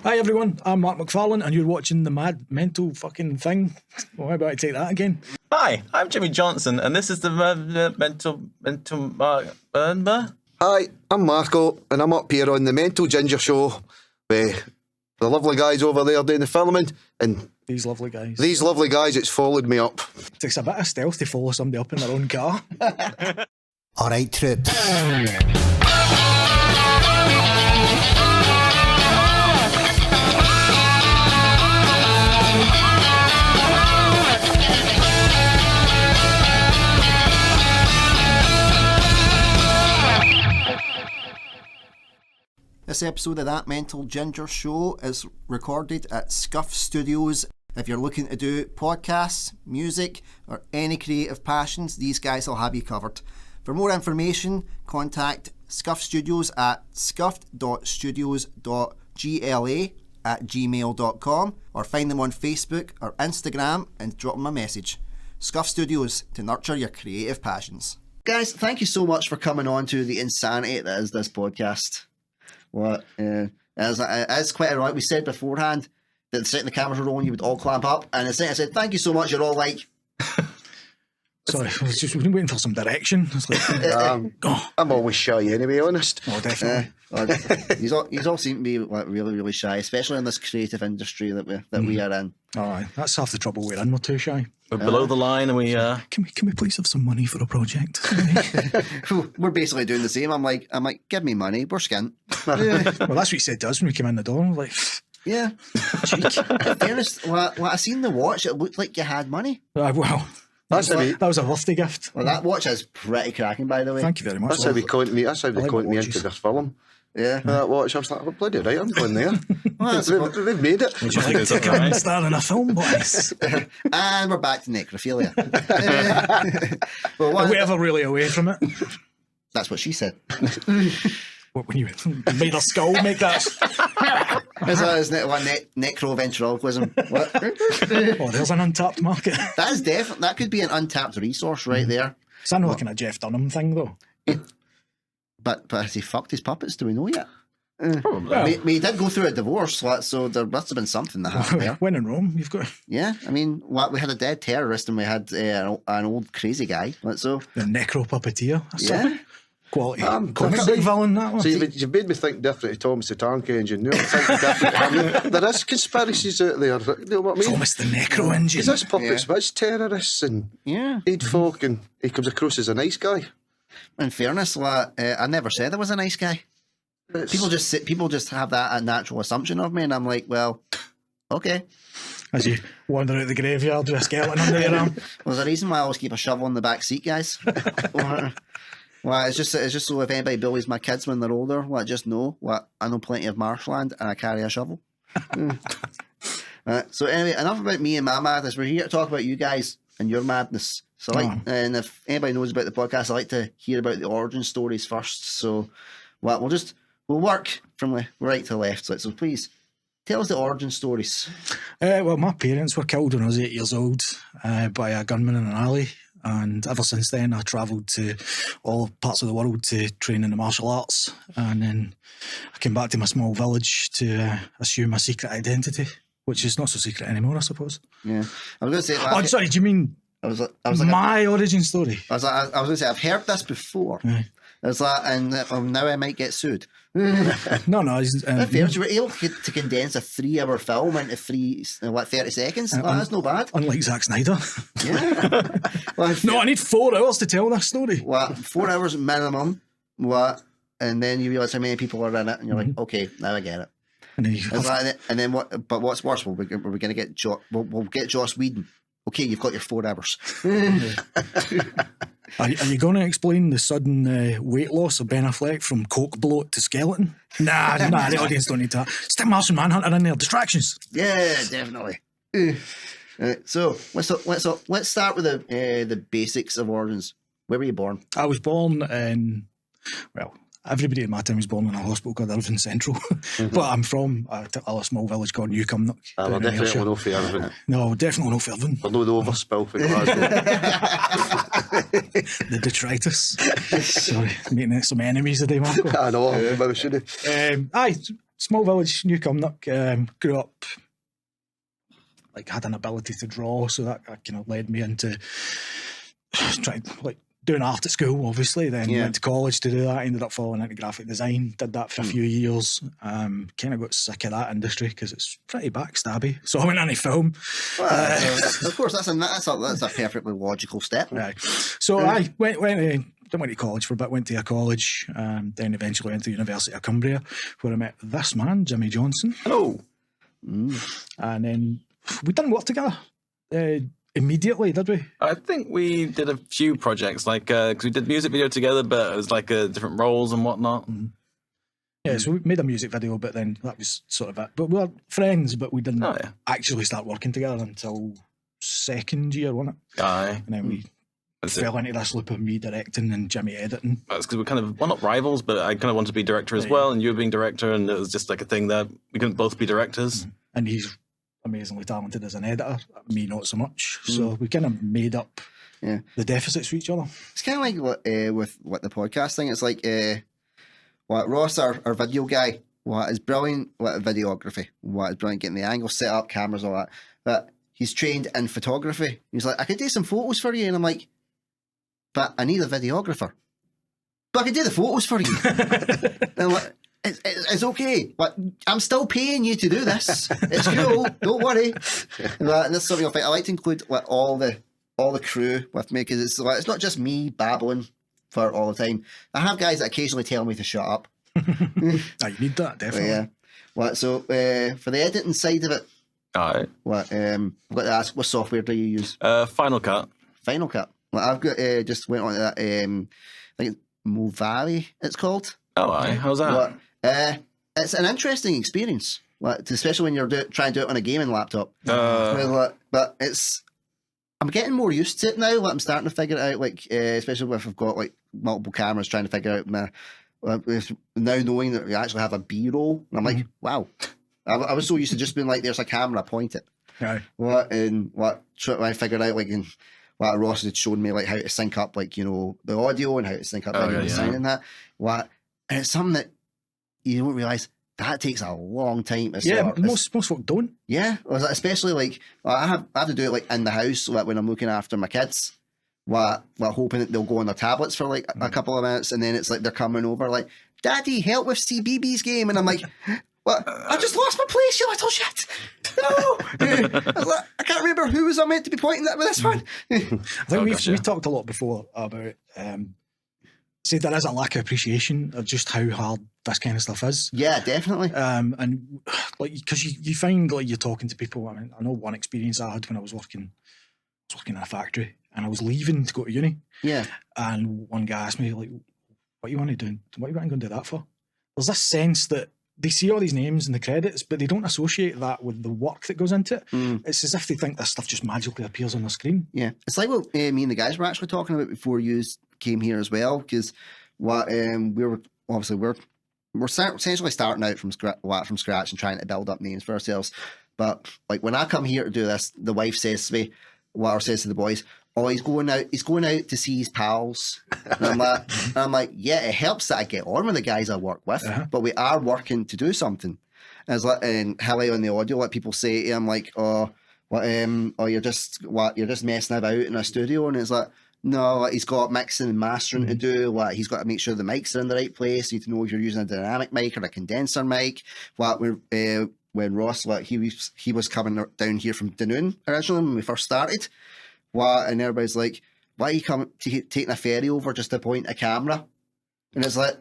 Hi everyone, I'm Mark McFarlane and you're watching the mad mental fucking thing. Well, how about I take that again? Hi, I'm Jimmy Johnson and this is the mental Hi, I'm Marco and I'm up here on the Mental Ginger Show with the lovely guys over there doing the filming and These lovely guys. It's followed me up. It takes a bit of stealth to follow somebody up in their own car. Alright, troops. This episode of That Mental Ginger Show is recorded at Scuffed Studios. If you're looking to do podcasts, music, or any creative passions, these guys will have you covered. For more information, contact Scuffed Studios at scuffed.studios.gla@gmail.com or find them on Facebook or Instagram and drop them a message. Scuffed Studios, to nurture your creative passions. Guys, thank you so much for coming on to the insanity that is this podcast. As quite ironic, we said beforehand that the second the cameras were rolling, you would all clamp up, and the second I said, thank you so much, you're all like... Sorry, we've been waiting for some direction. It's like, I'm always shy anyway, honest. oh, definitely. You all seem to be like, really, really shy, especially in this creative industry that we are in. All right, that's half the trouble we're in. We're too shy. We're below the line and we... Can we please have some money for a project? We're basically doing the same. I'm like, give me money, we're skint. Well, that's what you said to us when we came in the door. Like, Yeah. Cheek. In fairness, what I seen the watch, it looked like you had money. well, that was a birthday gift. Well, that watch is pretty cracking, by the way. Thank you very much. That's how they conned me. That's how they like conned me watches. into this film. Yeah. That watch, I was like, oh, bloody right, I'm going there. Well, They've made it. Would you like to come and star in a film, boys? and we're back to necrophilia. Well, Are we ever really away from it? that's what she said. What, when you made her skull make that? Isn't it one necroventriloquism? What? Oh, there's an untapped market. That is definitely, that could be an untapped resource right there. It's not looking at Jeff Dunham thing though. But has he fucked his puppets? Do we know yet? Probably. We did go through a divorce, so there must have been something that happened there. When in Rome, you've got Yeah, I mean, we had a dead terrorist and we had an old crazy guy. So the necro puppeteer. That's yeah, a quality Comic comic book villain, that one. So you've made me think different to Thomas the Tank Engine. I'm thinking different. I mean, there is conspiracies out there. You know what I mean? Thomas the Necro Engine. Is this puppets with terrorists and yeah. dead folk, and he comes across as a nice guy? In fairness, I never said I was a nice guy. People just have that natural assumption of me, and I'm like, well, okay. As you wander out the graveyard with a skeleton under your arm. Well, there's a reason why I always keep a shovel in the back seat, guys. Well, it's just so if anybody bullies my kids when they're older, just know I know plenty of marshland and I carry a shovel. So anyway, enough about me and my madness. We're here to talk about you guys and your madness. So and if anybody knows about the podcast, I like to hear about the origin stories first. So we'll work from the right to left. So please tell us the origin stories. Well, my parents were killed when I was 8 years old by a gunman in an alley. And ever since then, I travelled to all parts of the world to train in the martial arts. And then I came back to my small village to assume a secret identity, which is not so secret anymore, I suppose. Yeah, I was going to say. Oh, sorry, do you mean I was like my origin story? I was going to say I've heard this before. Right. I was like, and now I might get sued. No. You were able to condense a 3-hour film into 30 seconds. That's no bad. Unlike Zack Snyder. Yeah. Well, No, I need 4 hours to tell this story. 4 hours minimum. And then you realise how many people are in it, and you're like, okay, now I get it. And then what? But what's worse? We're going to get we'll get Joss Whedon. Okay, you've got your 4 hours. Are you going to explain the sudden weight loss of Ben Affleck from coke bloat to skeleton? Nah, the audience don't need that. Stick Martian Manhunter in there. Distractions. Yeah, definitely. So let's start with the basics of origins. Where were you born? I was born in, well, everybody in my town was born in a hospital called Irvine Central. But I'm from a small village called Newcombe. We're definitely no for Irvine. No, definitely no for Irvine. We're no the overspill for Glasgow. The detritus. Sorry, making some enemies today, Marco. I know, maybe we should have. Aye, small village, New Cumnock. Grew up, like, had an ability to draw, so that kind of led me into trying, like, doing art at school, obviously. Then went to college to do that. Ended up falling into graphic design. Did that for a few years. Kind of got sick of that industry because it's pretty backstabby. So I went into film. Well, of course, that's a perfectly logical step. Right. So I went to college for a bit. Went to a college. Then eventually went to the University of Cumbria, where I met this man, Jimmy Johnson. Hello. And then we didn't work together. Immediately, did we? I think we did a few projects, like, because we did music video together, but it was like different roles and whatnot. Yeah, so we made a music video, but then that was sort of it. But we were friends, but we didn't actually start working together until second year, wasn't it? Aye. And then we fell into this loop of me directing and Jimmy editing. That's because we're kind of, well, not rivals, but I kind of wanted to be director as well, and you were being director, and it was just like a thing that we couldn't both be directors. And he's amazingly talented as an editor, me not so much. So we kind of made up the deficits for each other. It's kind of like with the podcast thing. It's like Ross, our video guy, is brilliant with videography. Is brilliant getting the angle set up, cameras, all that. But he's trained in photography. He's like, I could do some photos for you. And I'm like, but I need a videographer. But I can do the photos for you. And I'm like, it's okay, but I'm still paying you to do this. It's cool, don't worry. And that's something I like to include like all the crew with me, because it's not just me babbling for all the time. I have guys that occasionally tell me to shut up. You need that, definitely. So for the editing side of it, Aye. I've got to ask, what software do you use? Final Cut. Final Cut. Well, I've got just went on to that. I think it's Movavi, it's called. Oh, aye. How's that? It's an interesting experience, especially when you're trying to do it on a gaming laptop. But I'm getting more used to it now. I'm starting to figure it out, especially if I've got like multiple cameras, trying to figure out my. Now knowing that we actually have a B-roll, and I'm like, wow. I was so used to just being like, there's a camera, point it. Right. I figured out Ross had shown me like how to sync up the audio and how to sync up the design and that. And it's something that you don't realise that takes a long time to sort. Most folk don't. Yeah, especially I have to do it in the house when I'm looking after my kids. Hoping that they'll go on their tablets for a couple of minutes, and then it's like they're coming over like, Daddy, help with CBeebies game, and I'm like, what? I just lost my place, you little shit. No, I can't remember who was I meant to be pointing at with this one. I think we've talked a lot before about say there is a lack of appreciation of just how hard this kind of stuff is. Yeah, definitely. And because you find you're talking to people. I mean, I know one experience I had when I was working in a factory, and I was leaving to go to uni. Yeah. And one guy asked me, what you want to do? What you want to go and do that for? There's this sense that they see all these names in the credits, but they don't associate that with the work that goes into it. It's as if they think this stuff just magically appears on the screen. Yeah. It's like what me and the guys were actually talking about before you came here as well, because we're essentially starting out from scratch and trying to build up names for ourselves. But when I come here to do this, the wife says to me, says to the boys, oh, he's going out to see his pals. And I'm like, yeah, it helps that I get on with the guys I work with, but we are working to do something. And Hilly on the audio, people say to him you're just messing about in a studio, and it's like, no, he's got mixing and mastering to do. He's got to make sure the mics are in the right place. You need to know if you're using a dynamic mic or a condenser mic. When Ross, he was coming down here from Dunoon originally when we first started. And everybody's like, why are you taking a ferry over just to point a camera? And it's like,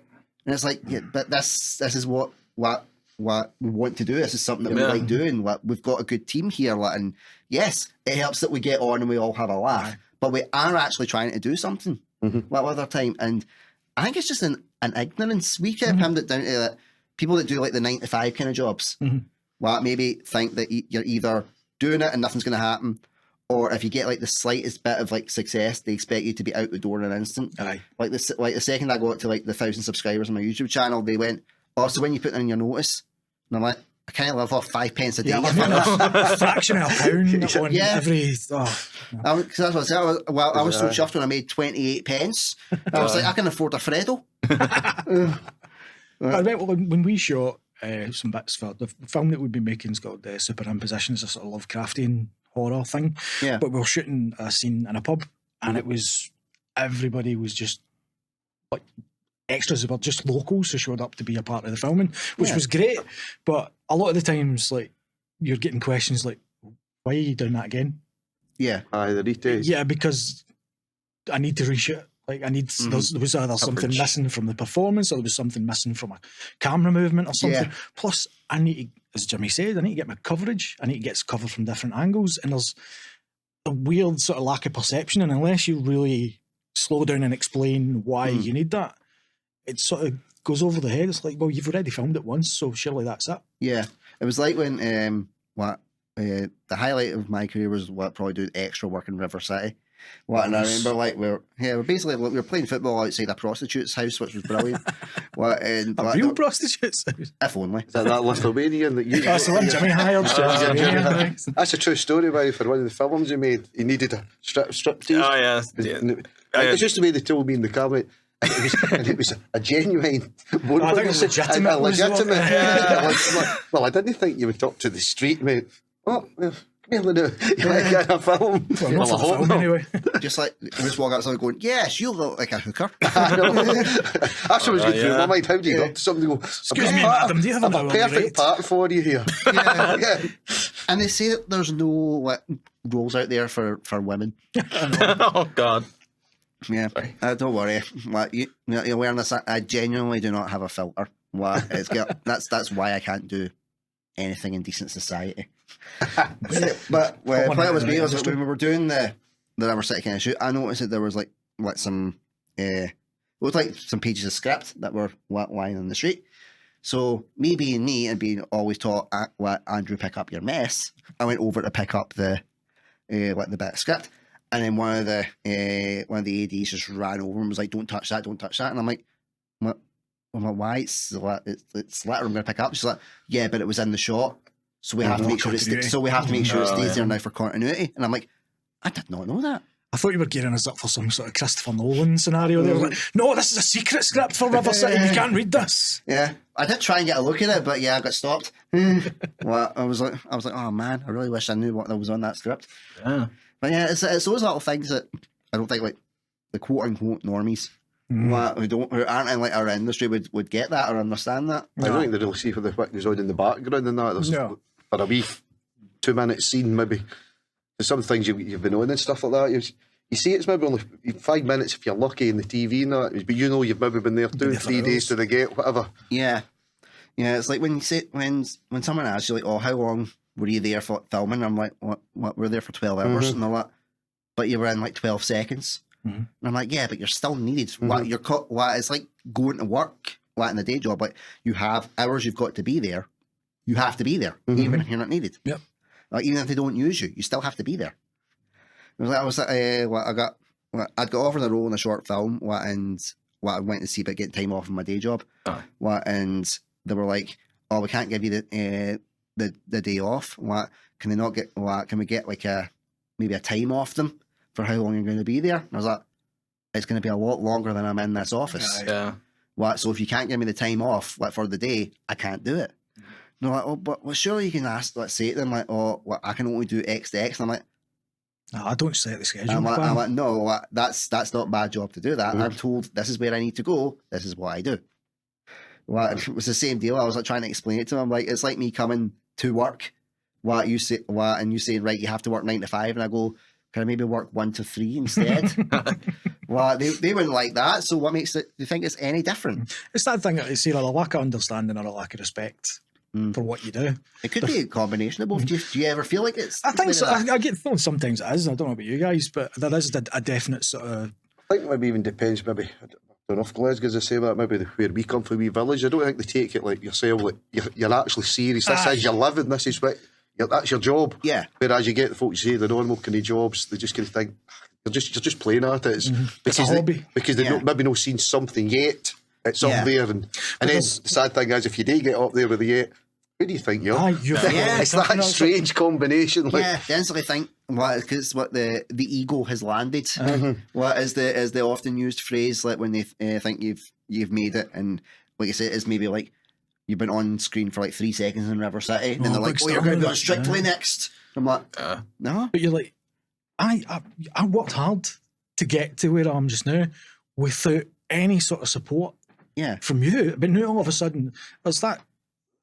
yeah, but this is what we want to do. This is something that we like doing. We've got a good team here, and yes, it helps that we get on and we all have a laugh. But we are actually trying to do something with our time. And I think it's just an ignorance. We kept him down to people that do the 9 to 5 kind of jobs. Maybe think that you're either doing it and nothing's going to happen, or if you get the slightest bit of success, they expect you to be out the door in an instant. Aye. The second I got to the 1,000 subscribers on my YouTube channel, they went, oh, so when you put in your notice? And I'm like, I kind of live off 5 pence a day. Yeah, a fraction of a pound on every. Because that's what I said. I was so chuffed when I made 28 pence. I was like, I can afford a Freddo. I bet when we shot, some bits for the film that we'd be making. It's got the superimposition. It's a sort of Lovecraftian horror thing. Yeah. But we were shooting a scene in a pub, and it was everybody was just like extras were just locals who showed up to be a part of the filming, which was great. But a lot of the times, like you're getting questions like, "Why are you doing that again?" Yeah. Aye, the retakes. Yeah, because I need to reshoot. Like I need there was either something missing from the performance, or there was something missing from a camera movement or something. Yeah. Plus, I need to, as Jimmy said, I need to get my coverage. I need to get cover from different angles, and there's a weird sort of lack of perception. And unless you really slow down and explain why you need that, it sort of goes over the head. It's like, well, you've already filmed it once, so surely that's it. Yeah. It was like when the highlight of my career was probably doing extra work in River City. And I remember we were playing football outside a prostitute's house, which was brilliant. A real prostitute's house? If only. Is that Lithuanian that you... That's the one Jimmy hired. That's a true story, by for one of the films he made. He needed a striptease. Oh, yeah. It's just the way they told me in the car, and it was a genuine. I think it was legitimate. Well, I didn't think you would talk to the street, mate. Oh, come here, Lou. You like getting a film? Well, I hope not. Anyway. Just like just walk outside going, yes, you look like a hooker. I know. That's what was going through my mind. How do you go up to somebody and go, excuse me, madam, do you have a perfect part for you here? Yeah. And they say that there's no rules out there for women. Oh, God. Yeah, don't worry. You're wearing this. I genuinely do not have a filter. That's why I can't do anything in decent society. But when it was me, when we were doing the River City kind of shoot, I noticed that there was like some it was like some pages of script that were lying on the street. So me being me and being always taught, Andrew, pick up your mess, I went over to pick up the bit of script. And then one of the ADs just ran over and was like, don't touch that. And I'm like, what? I'm like, why? It's letter I'm going to pick up. She's like, yeah, but it was in the shot. So we have to make sure it stays there now for continuity. And I'm like, I did not know that. I thought you were gearing us up for some sort of Christopher Nolan scenario. They were like, no, this is a secret script for River City. You can't read this. Yeah. I did try and get a look at it, but yeah, I got stopped. Well, I was like, oh man, I really wish I knew what was on that script. Yeah. But yeah, it's those little things that I don't think like the quote unquote normies who aren't in like our industry would get that or understand that. I don't think they really see what goes on in the background and that. There's for a wee 2-minute scene maybe. There's some things you've been on and stuff like that. You see it's maybe only 5 minutes if you're lucky in the TV and that, but you've maybe been there 2 3 days to the gate, whatever. Yeah. Yeah, it's like when you say when someone asks you like, oh, how long were you there for filming? I'm like, what? We're there for 12 hours, and they're like, but you were in like 12 seconds. And I'm like, yeah, but you're still needed. It's like going to work, in the day job. Like you have hours you've got to be there. You have to be there, even if you're not needed. Yep. Like even if they don't use you, you still have to be there. I'd got offered a role in a short film, and I went to see about getting time off from my day job. And they were like, oh, we can't give you the day off. Can they not get? Can we get like maybe a time off them for how long you're going to be there? And I was like, it's going to be a lot longer than I'm in this office. Yeah. So if you can't give me the time off for the day, I can't do it. And they're like, oh, but surely you can ask. Let's say to them like, oh, I can only do X to X. And I'm like, no, I don't set the schedule. I'm like, no, that's not my job to do that. I'm told this is where I need to go. This is what I do. Well, it was the same deal. I was like trying to explain it to him. I'm like, it's like me coming to work. And you say, right, you have to work 9 to 5, and I go, can I maybe work 1 to 3 instead? They wouldn't like that. So what makes it? Do you think it's any different? It's that thing that you see, a lack of understanding or a lack of respect for what you do. It could be a combination of both. Do you ever feel like it's? I think so. I get sometimes it is. I don't know about you guys, but there is a definite sort of. I think maybe even depends. Maybe I don't know if Glasgow's the same. That maybe where we come from, wee village. I don't think they take it like yourself. Like you're actually serious. This is your living. This is what. That's your job. Yeah. Whereas you get the folks who say the normal kind of jobs, they just kind of think you're just playing at it. It's a hobby. Because they've maybe not seen something yet. It's up there, and then the sad thing is, if you do get up there with the yet, who do you think you're? It's that strange combination. Like, they instantly think because what the ego has landed. What is the often used phrase like when they think you've made it, and like I said, it's maybe like you've been on screen for like 3 seconds in River City, and then they're like, big "Oh, you're star going to be movie. on Strictly next." I'm like, "No." But you're like, I worked hard to get to where I am just now without any sort of support Yeah. from you. But now all of a sudden, there's that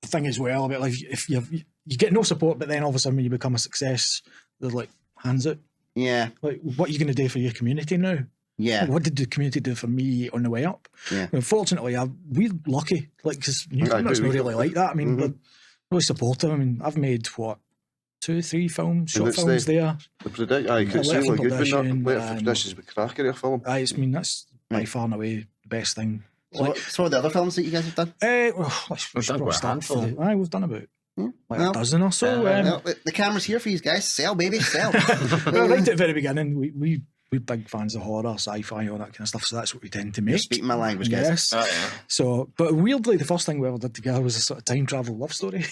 thing as well about like if you get no support, but then all of a sudden when you become a success, they're like, hands out. Yeah. Like, what are you going to do for your community now? Yeah. What did the community do for me on the way up? Yeah. Unfortunately, we're lucky, like, because Newfoundland's not really like that. I mean, we're really supportive. I mean, I've made, 2-3 films, short films there. The predict, I could see Letter what from good when Perdition, that Letter from Perdition is cracker your film. I mean, that's by far and away the best thing. So what are the other films that you guys have done? We should probably start for we've done about a dozen or so. Well, the camera's here for you guys. Sell, baby, sell. Well, right at the very beginning, we're big fans of horror, sci-fi, all that kind of stuff. So that's what we tend to make. You're speaking my language, guys. Yes. Oh, yeah. So, but weirdly, the first thing we ever did together was a sort of time travel love story.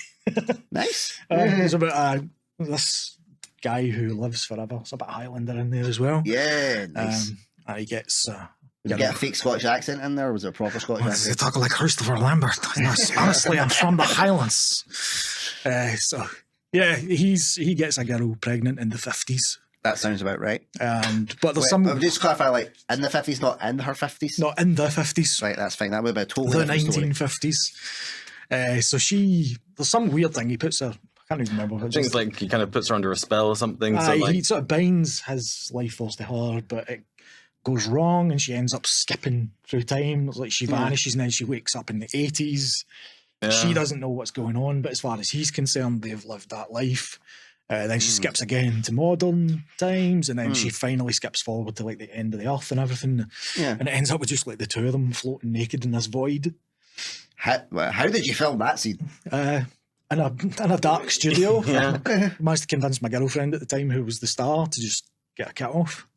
Nice. It's about this guy who lives forever. It's a bit Highlander in there as well. Yeah, nice. And he gets. Did you get a fake Scottish accent in there, or was it a proper Scottish They accent? talk like Christopher Lambert. Honestly, I'm from the Highlands. So yeah, he gets a girl pregnant in the 50s. That sounds about right. But there's some Just clarify, like in the 50s, not in her 50s. not in the 50s. Right, that's fine. That would be a totally The different story. 1950s. So there's some weird thing he puts her. I can't even remember. I think it's like he kind of puts her under a spell or something. So He like, sort of binds his life force to her, but it goes wrong and she ends up skipping through time. It's like she vanishes and then she wakes up in the 80s. yeah. She doesn't know what's going on, but as far as he's concerned, they've lived that life. Then she skips again to modern times, and then she finally skips forward to like the end of the earth and everything. Yeah. And it ends up with just like the two of them floating naked in this void. How did you film that scene? In a dark studio. Yeah. Managed to convince my girlfriend at the time, who was the star, to just get a cut off.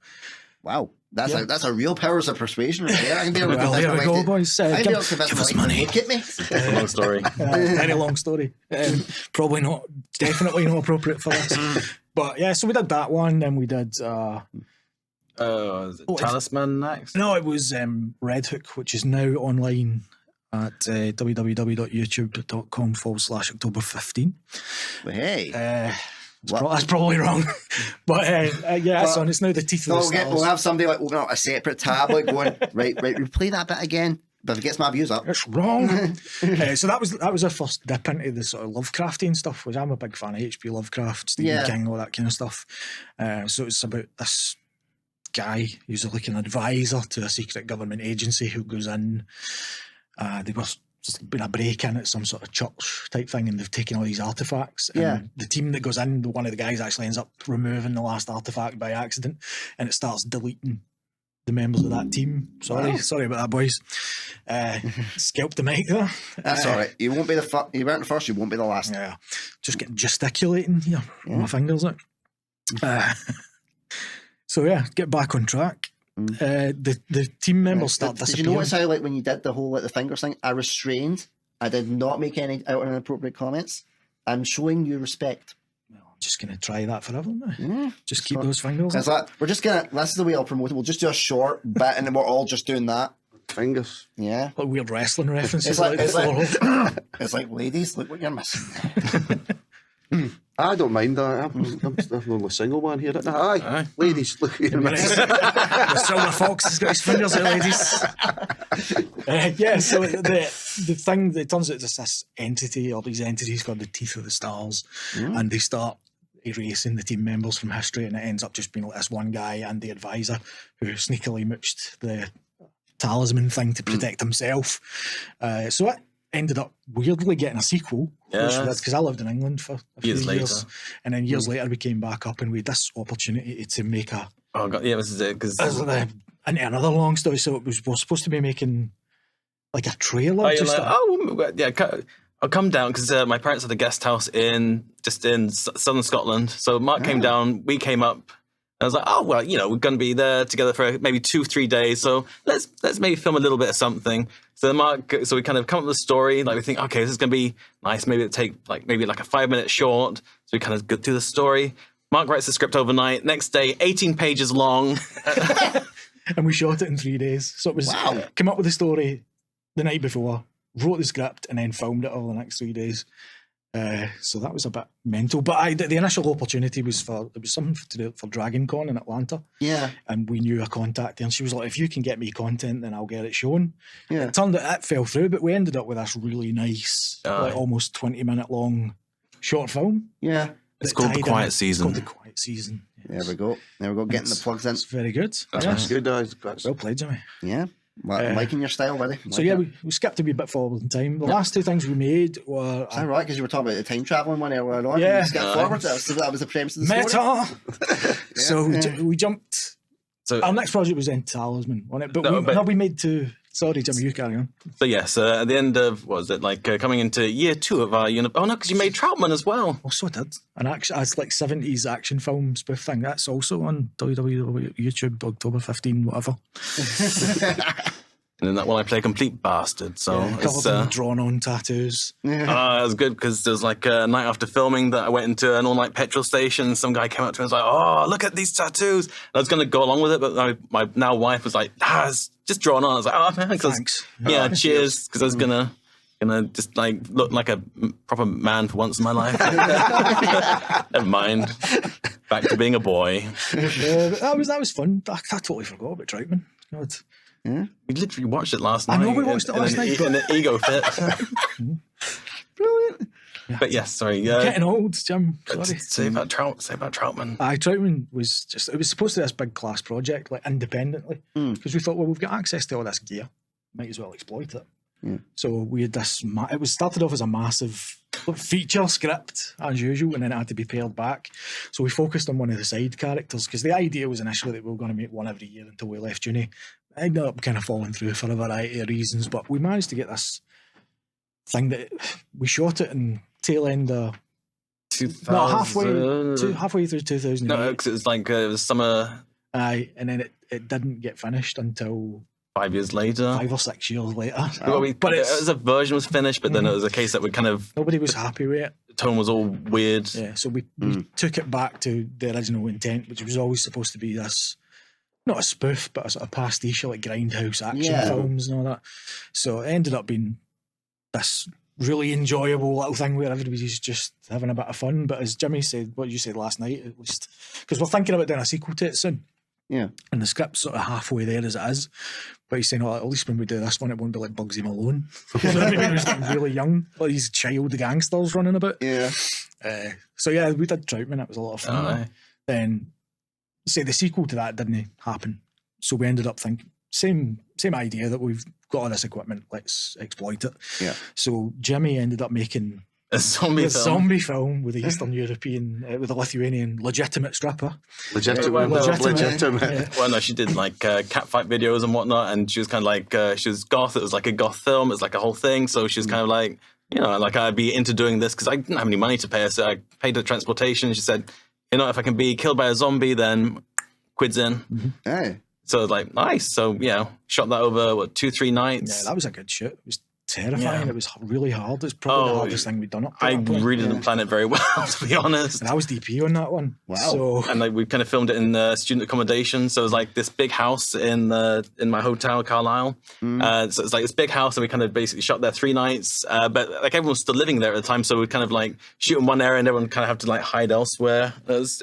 Wow. That's a real powers of persuasion right there. I can be able to Well, here we go, boys. Give us money. Look at me. It's a long story. Very long story. Definitely not appropriate for this. But yeah, so we did that one, then we did. Is it Talisman next? No, it was Red Hook, which is now online at www.youtube.com/October15. Hey. That's probably wrong. But yeah, it's on. It's now the Teeth of the Stars. We'll have somebody like open up a separate tab, like going, right, replay that bit again. But if it gets my views up. It's wrong. So that was our first dip into the sort of Lovecraftian stuff, which I'm a big fan of H.P. Lovecraft, Stephen King, all that kind of stuff. So it's about this guy who's like an advisor to a secret government agency who goes in. They were just been a break-in at some sort of church type thing, and they've taken all these artifacts. And the team that goes in, one of the guys actually ends up removing the last artifact by accident, and it starts deleting the members of that team. Sorry about that, boys. Scalped the mic there. That's all right. You won't be you weren't the first. You won't be the last. Yeah, just getting gesticulating here. My fingers out. So yeah, get back on track. The team members start disappearing. Did you notice how, like, when you did the whole the fingers thing, I restrained. I did not make any out and inappropriate comments. I'm showing you respect. Well, I'm just going to try that forever now. Yeah, just keep those fingers. It's like, we're just gonna. This is the way I'll promote it. We'll just do a short bit, and then we're all just doing that. Fingers. Yeah. Like weird wrestling references. It's like, ladies, look what you're missing. I don't mind that. I'm the only single man here. Aye. Ladies, look at me. The Silver Fox has got his fingers out, ladies. So the thing that turns out, this entity, or these entities called the Teeth of the Stars, and they start erasing the team members from history, and it ends up just being like this one guy and the advisor who sneakily mooched the talisman thing to protect himself. So it ended up weirdly getting a sequel, because I lived in England for a few years, and then years later we came back up and we had this opportunity to make a this is it, because into another long story. So we're supposed to be making like a trailer. I'll come down because my parents had a guest house in southern Scotland. So Mark came down, we came up. I was like, we're going to be there together for maybe 2-3 days. So let's maybe film a little bit of something. So so we kind of come up with a story. Like we think, okay, this is going to be nice. Maybe it'll take like a 5-minute short. So we kind of go through the story. Mark writes the script overnight. Next day, 18 pages long. And we shot it in 3 days. So it was, came up with the story the night before, wrote the script and then filmed it over the next 3 days. So that was a bit mental. But the initial opportunity was something to do for Dragon Con in Atlanta. Yeah. And we knew a contact there, and she was like, if you can get me content, then I'll get it shown. Yeah. It turned out it fell through, but we ended up with this really nice, like almost 20-minute long short film. Yeah. It's called The Quiet Season. It's called The Quiet Season. Yes. There we go. Getting the plugs in. It's very good. That's good. Well played, Jimmy. Yeah. Well, liking your style, buddy. So yeah, we skipped a wee bit forward in time. The last two things we made were... Is that right? Because you were talking about the time travelling one earlier on. Yeah. You skipped forward. That was the premise of the story. Meta! So we jumped... So our next project was then Talisman on it, but we made two... Sorry, Jimmy, you carry on. So yes, at the end of, what was it, like coming into year 2 of our oh no, because you made Troutman as well. Also I did. And actually, it's like 70s action film spoof thing. That's also on www, YouTube, October 15, whatever. And then that one I play Complete Bastard. So it's drawn on tattoos. it was good because there was like a night after filming that I went into an all-night petrol station. Some guy came up to me and was like, "Oh, look at these tattoos." And I was going to go along with it, but my now wife was like, it's just drawn on. I was like, "Oh man, thanks." Yeah, cheers, because I was gonna just like look like a proper man for once in my life. Never mind. Back to being a boy. That was fun. I totally forgot about Troutman. God. Yeah. We literally watched it last night. I know we watched it last night. In an ego fit. Brilliant. Yeah. But yes, sorry. Getting old, Jim. Sorry. Say about Troutman. Troutman was it was supposed to be this big class project, like independently, because we thought, well, we've got access to all this gear, might as well exploit it. Yeah. So we had this. It was started off as a massive feature script as usual, and then it had to be pared back. So we focused on one of the side characters because the idea was initially that we were going to make one every year until we left uni. It ended up kind of falling through for a variety of reasons, but we managed to get this thing that we shot it in tail end of 2000. halfway through 2008. No, because it was like it was summer. Aye, and then it didn't get finished until 5 years later. 5 or 6 years later. But it was a version was finished, but then it was a case that we kind of nobody was happy with it. The tone was all weird. Yeah, so we took it back to the original intent, which was always supposed to be this, not a spoof, but a sort of pastiche like grindhouse action films and all that. So it ended up being this really enjoyable little thing where everybody's just having a bit of fun. But as Jimmy said, what you said last night, at least, because we're thinking about doing a sequel to it soon. Yeah. And the script's sort of halfway there as it is. But he's saying, at least when we do this one, it won't be like Bugsy Malone. You know what I mean? He was like really young, like these child gangsters running about. Yeah. So yeah, we did Troutman. It was a lot of fun. Then, say the sequel to that didn't happen. So we ended up thinking, same idea that we've got all this equipment, let's exploit it. Yeah. So Jimmy ended up making a zombie film with the Eastern European, with a Lithuanian legitimate stripper. Legitimate. Yeah. Well, no, she did like catfight videos and whatnot, and she was kind of like, she was goth. It was like a goth film. It was like a whole thing. So she was kind of like, like I'd be into doing this because I didn't have any money to pay her. So I paid her transportation. She said, if I can be killed by a zombie, then quid's in. Mm-hmm. Hey. So it was like, nice. So, shot that over, 2-3 nights? Yeah, that was a good shoot. It was terrifying. Yeah. It was really hard. It's probably the hardest thing we've done up to I really didn't plan it very well, to be honest. And I was DP on that one. Wow. So, and we kind of filmed it in student accommodation. So it was like this big house in my hotel, Carlisle. So it's like this big house, and we kind of basically shot there 3 nights. But like everyone was still living there at the time, so we kind of like shoot in one area, and everyone kind of have to like hide elsewhere. It was,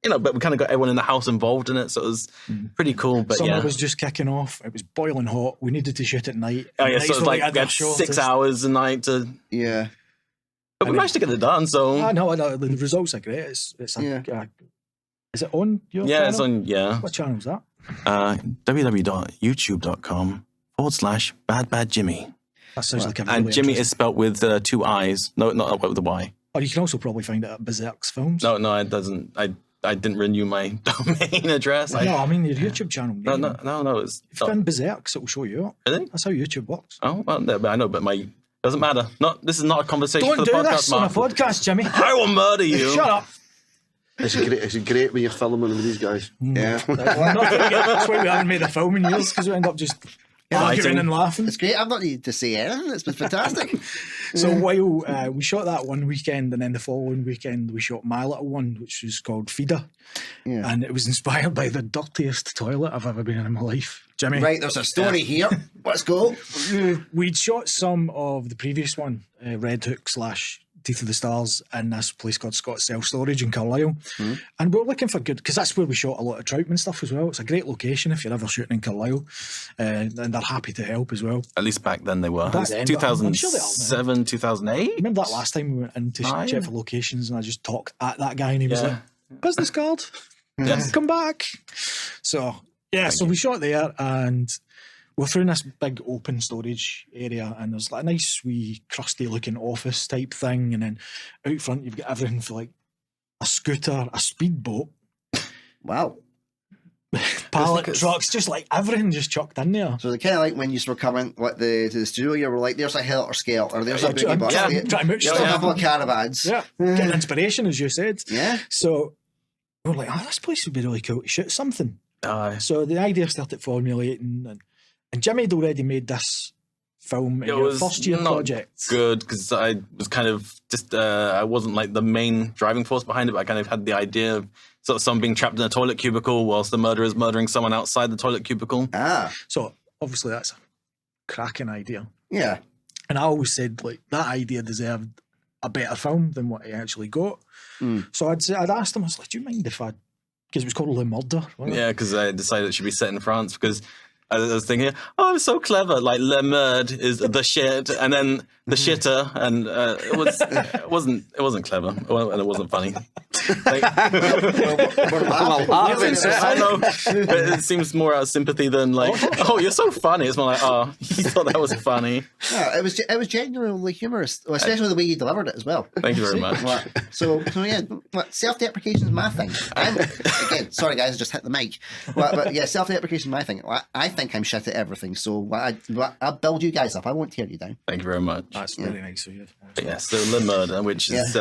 but we kind of got everyone in the house involved in it, so it was pretty cool. But summer was just kicking off. It was boiling hot. We needed to shoot at night. Oh yeah, so it was like we had 6 hours a night to. Yeah. But we managed to get it done. So I know the results are great. It's is it on your channel? Yeah, it's on. Yeah. What channel is that? www.youtube.com/badbadjimmy. That sounds like a really and Jimmy is spelt with 2 I's. No, not with a Y. Or you can also probably find it at Berserk's Films. No, it doesn't. I didn't renew my domain address. No, I mean your YouTube channel. No. It's if you're in Berserk's, it will show you up. Really? That's how YouTube works. Oh, well, I know, but doesn't matter. This is not a conversation Don't for the do podcast, this on a podcast, Jimmy. I will murder you. Shut up. It's great when you're filming with these guys. Yeah. That's why we haven't made a film in years, because we end up just arguing and laughing. It's great. I've not needed to say anything. It's been fantastic. So while we shot that one weekend, and then the following weekend we shot my little one, which was called Feeder. Yeah. And it was inspired by the dirtiest toilet I've ever been in my life. Jimmy. Right, there's a story here. Let's go. We'd shot some of the previous one, Red Hook / Teeth of the Stars, in this place called Scott Self Storage in Carlisle. And we were looking for good, because that's where we shot a lot of Troutman stuff as well. It's a great location if you're ever shooting in Carlisle. And they're happy to help as well. At least back then they were. Back then, but I'm sure they are now. 2007, 2008? Remember that last time we went in to check for locations, and I just talked at that guy and he was Yeah. like, business card, Yes. come back. So, yeah, so we shot there, and we're through in this big open storage area, and there's like a nice wee crusty looking office type thing, and then out front you've got everything for like a scooter, a speedboat, Wow. pallet trucks, just like everything just chucked in there. So they kind of like when you were coming to the studio, you were like, there's a Helter Skelter, there's a Boogie Bus, Try and there's a couple of caravans. Yeah, getting inspiration, as you said. Yeah. So we're like, this place would be really cool to shoot something. Aye. So the idea started formulating, and Jimmy had already made this film in It your was first year not project. good because I was kind of just I wasn't like the main driving force behind it, but I kind of had the idea of sort of someone being trapped in a toilet cubicle whilst the murderer is murdering someone outside the toilet cubicle. Ah. So obviously that's a cracking idea. Yeah. And I always said like that idea deserved a better film than what he actually got. So I'd asked him, I was like, do you mind if because it was called Le Murder. Yeah, because I decided it should be set in France because I was thinking, oh, I'm so clever. Like Le Murd is the shit, and then the shitter, and it wasn't clever, and it wasn't funny. Like, I know, but it seems more out of sympathy than like, oh, you're so funny. It's more like, oh, you thought that was funny. Yeah, it was genuinely humorous, especially the way you delivered it as well. Thank you very much. So yeah, self-deprecation is my thing. Again, sorry guys, I just hit the mic. But yeah, self-deprecation is my thing. I think I'm shit at everything, so I'll build you guys up. I won't tear you down. Thank you very much. That's really nice of you. But yeah, so Le Murder, which is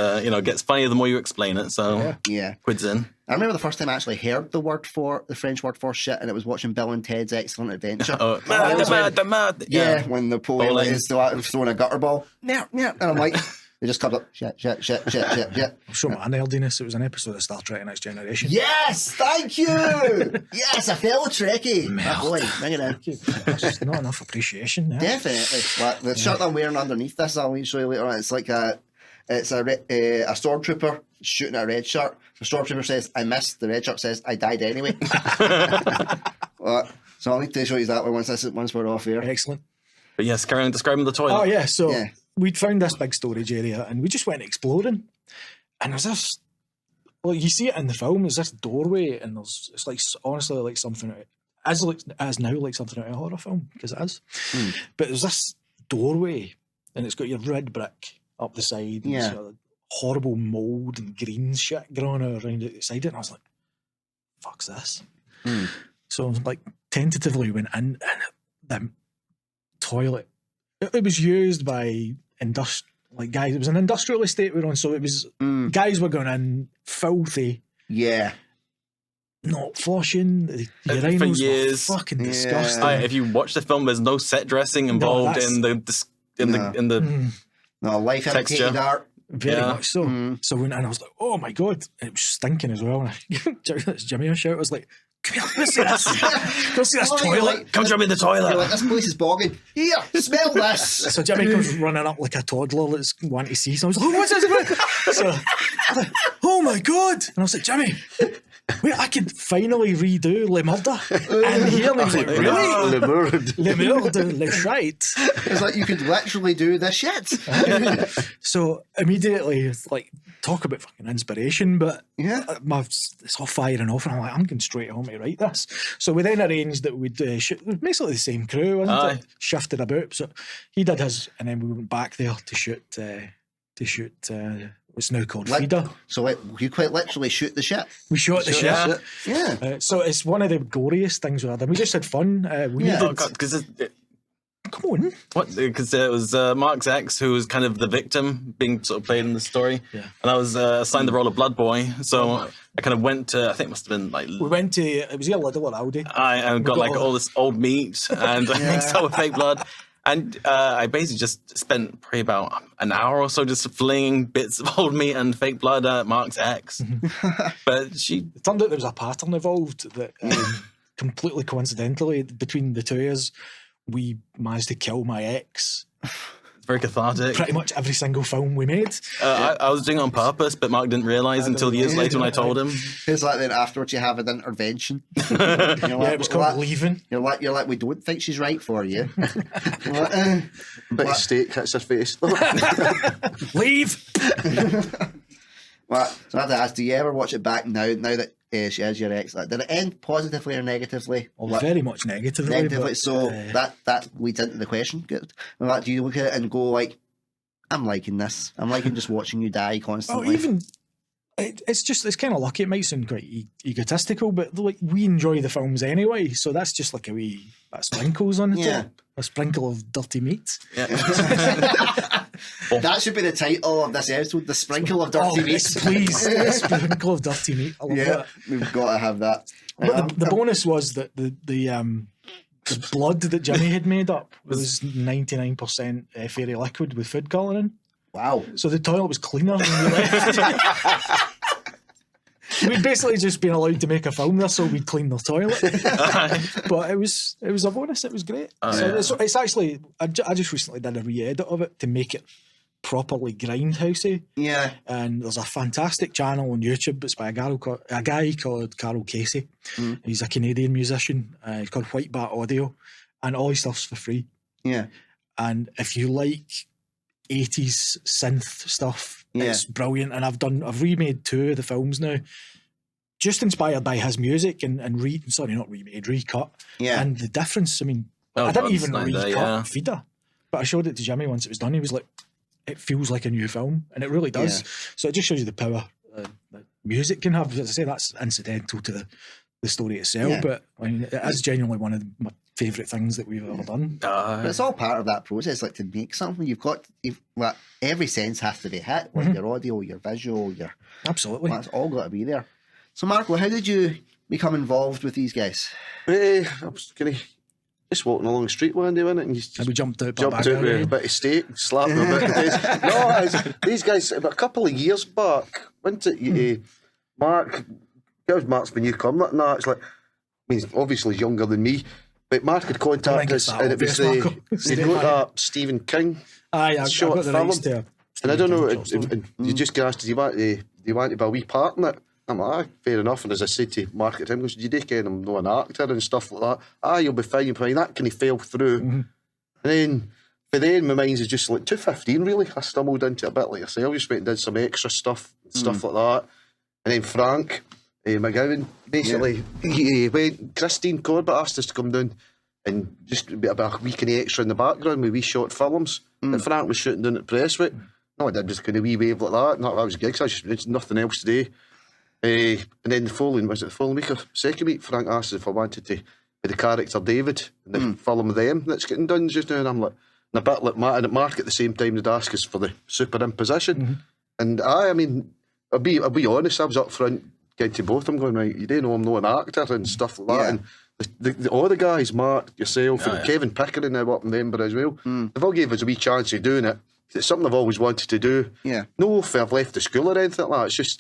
gets funnier the more you explain it. So Yeah. quids in. I remember the first time I actually heard the French word for shit, and it was watching Bill and Ted's Excellent Adventure. The murder. Yeah, when the Napoleon Bowling. is throwing a gutter ball. Yeah, and I'm like, it just comes up, shit. Show my nerdiness. It was an episode of Star Trek Next Generation. Yes, thank you. Yes, a fellow Trekkie. Boy, bring it in. That's just not enough appreciation. Yeah. Definitely. Like, the shirt I'm wearing underneath this, I'll show you later on. It's like a stormtrooper shooting at a red shirt. The stormtrooper says, "I missed." The red shirt says, "I died anyway." So I'll need to show you that one once we're off here. Excellent. But yes, carry on describing the toilet. Oh yeah, so Yeah. we'd found this big storage area, and we just went exploring. And there's this, well, you see it in the film. There's this doorway, and it's like honestly like something as now like something out of a horror film, because it is. But there's this doorway, and it's got your red brick up the side, and Yeah. sort of horrible mold and green shit growing around it side it. And I was like, "Fuck's this." So like tentatively went in, and the toilet. It was used by guys. It was an industrial estate we were on, so it was guys were going in filthy, Yeah. not flushing. The For urinals years. were fucking Yeah. disgusting. If you watch the film, there's no set dressing involved that's- in the No, life Texture. imitated art. Very Yeah. much so. So when, and I was like, "Oh my god!" And it was stinking as well. And Jimmy a shout. I was like, "Come here, go see this. Go see this Oh, you're toilet." like- come jump in the toilet. You're like, this place is bogging. Here, smell this. So Jimmy comes running up like a toddler that's wanting to see. So I was like, "Oh, what's this?" So I was like, "Oh my god!" And I was like, "Jimmy, wait, I can finally redo Le Murder." And here, and he was like, "Really? Le Murd. Le Murder, Le Shite." It's like you could literally do this shit. So immediately, it's like, talk about fucking inspiration, but Yeah. it's all firing off, and I'm like, I'm going straight home to write this. So we then arranged that we'd shoot, it was basically the same crew, wasn't it? Shifted about. So he did his, and then we went back there to shoot what's now called Feeder. So you quite literally shoot the shit. We shot the shit. Yeah. So it's one of the glorious things we had, and we just had fun. We needed. Because Come Go on. What? Because it was Mark's ex who was kind of the victim being sort of played in the story. Yeah. And I was assigned the role of Blood Boy. So I kind of went to, I think it must have been like... We went to, it was either Lidl or Aldi. I got like all this old meat and mixed up with fake blood. And I basically just spent probably about an hour or so just flinging bits of old meat and fake blood at Mark's ex. But It turned out there was a pattern involved that completely coincidentally, between the two of us, we managed to kill my ex. It's very cathartic. Pretty much every single film we made. I was doing it on purpose, but Mark didn't realise until years later when I told him. It's like then afterwards you have an intervention. Yeah, it was called leaving. You're like, we don't think she's right for you. Bit of steak hits her face. Leave! Well, so I have to ask, do you ever watch it back now that she is your ex? Like, did it end positively or negatively? Very much negatively. Negatively, but, so that leads into the question. Good. And like, do you look at it and go like, I'm liking this. I'm liking just watching you die constantly. even it's kind of lucky. It might sound quite egotistical, but like we enjoy the films anyway, so that's just like a wee bit of sprinkles on the top. A sprinkle of dirty meat. Yeah. That should be the title of this episode: the sprinkle of dirty meat. Yes, please, a sprinkle of dirty meat. I love that. We've got to have that. But the bonus was that the blood that Jimmy had made up was 99% fairy liquid with food colouring. Wow. So the toilet was cleaner when we left. We'd basically just been allowed to make a film there, so we'd clean the toilet. But it was a bonus. It was great. It's actually I just recently did a re-edit of it to make it properly grindhousey. Yeah. And there's a fantastic channel on YouTube. It's by a guy called Carol Casey. He's a Canadian musician. He's called White Bat Audio, and all his stuff's for free. Yeah. And if you like 80s synth stuff, it's brilliant. And I've remade 2 of the films now, just inspired by his music and recut. Yeah. And the difference, I mean, I didn't even recut Feeder, but I showed it to Jimmy once it was done. He was like, it feels like a new film, and it really does. So it just shows you the power that music can have. As I say, that's incidental to the story itself, but I mean, it is genuinely one of my favourite things that we've ever done. But it's all part of that process. Like, to make something, every sense has to be hit, like your audio, your visual, Absolutely. That's all got to be there. So Marco, how did you become involved with these guys? I was just walking along the street one day, wasn't it? And we jumped out with a bit of steak, slapped me a bit of taste. No, these guys, about a couple of years back, went to Mark. Mark's been newcomer, and it's like, I mean, obviously he's younger than me, but Mark had contacted us, and it was they wrote that Stephen King short film, and I don't know, you just get asked, do you want to be a wee part in it? I'm like, fair enough. And as I said to Mark at him, goes, you do ken I'm not an actor and stuff like that. You'll be fine. That kind of fell through. And then, for then, my mind is just like 2:15, really. I stumbled into it a bit like yourself. Just went and did some extra stuff like that. And then Frank McGowan, basically, he went, Christine Corbett asked us to come down and just be a wee kind of extra in the background with wee short films that Frank was shooting down at Presswick. No, I did just kind of wee wave like that. No, that was good, because I just nothing else to do. And then the following week or second week, Frank asked if I wanted to be the character David in the film Them that's getting done just now, and I'm like, and a bit like Mark at the same time they'd ask us for the superimposition. And I mean, I'll be honest, I was up front getting to both of them going, right, you do know I'm not an actor and stuff like that. And all the guys, Mark, yourself, and Kevin Pickering now up in Member as well, they've all gave us a wee chance of doing it. It's something I've always wanted to do. No if I've left the school or anything like that. It's just,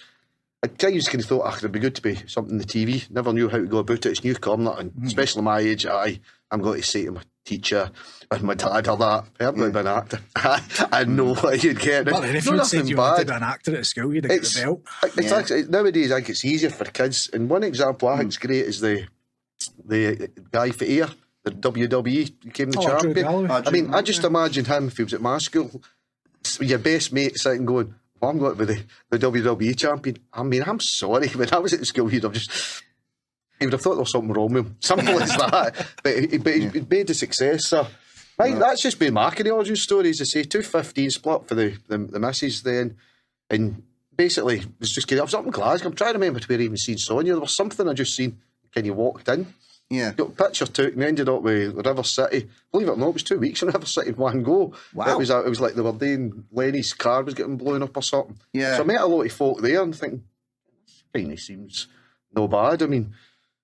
I just kind of thought, it'd be good to be something in the TV. Never knew how to go about it. It's newcomer, and especially my age, I'm going to say to my teacher and my dad or that, I'm going to be an actor. I know what you'd get. But then if you said you wanted to be an actor at school, you'd get the belt. It's actually, nowadays, I think it's easier for kids. And one example I think is great is the guy for Air, the WWE, became the champion. I mean, I just imagine him if he was at my school, your best mate sitting going, well, I'm going to be the WWE champion. I mean, I'm sorry. When I was at the school, he would have thought there was something wrong with him. Simple as that. But he made a success, so that's just been my kind of origin story. As I say, 2:15 split for the missus then. And basically, it was just I was up in Glasgow. I'm trying to remember where I even seen Sonia. There was something I just seen. Kind of walked in. Yeah. Got a picture took and ended up with River City. Believe it or not, it was 2 weeks in River City in one go. Wow. It was like they were doing Lenny's car was getting blown up or something. Yeah. So I met a lot of folk there and thinking, this kind of seems no bad. I mean,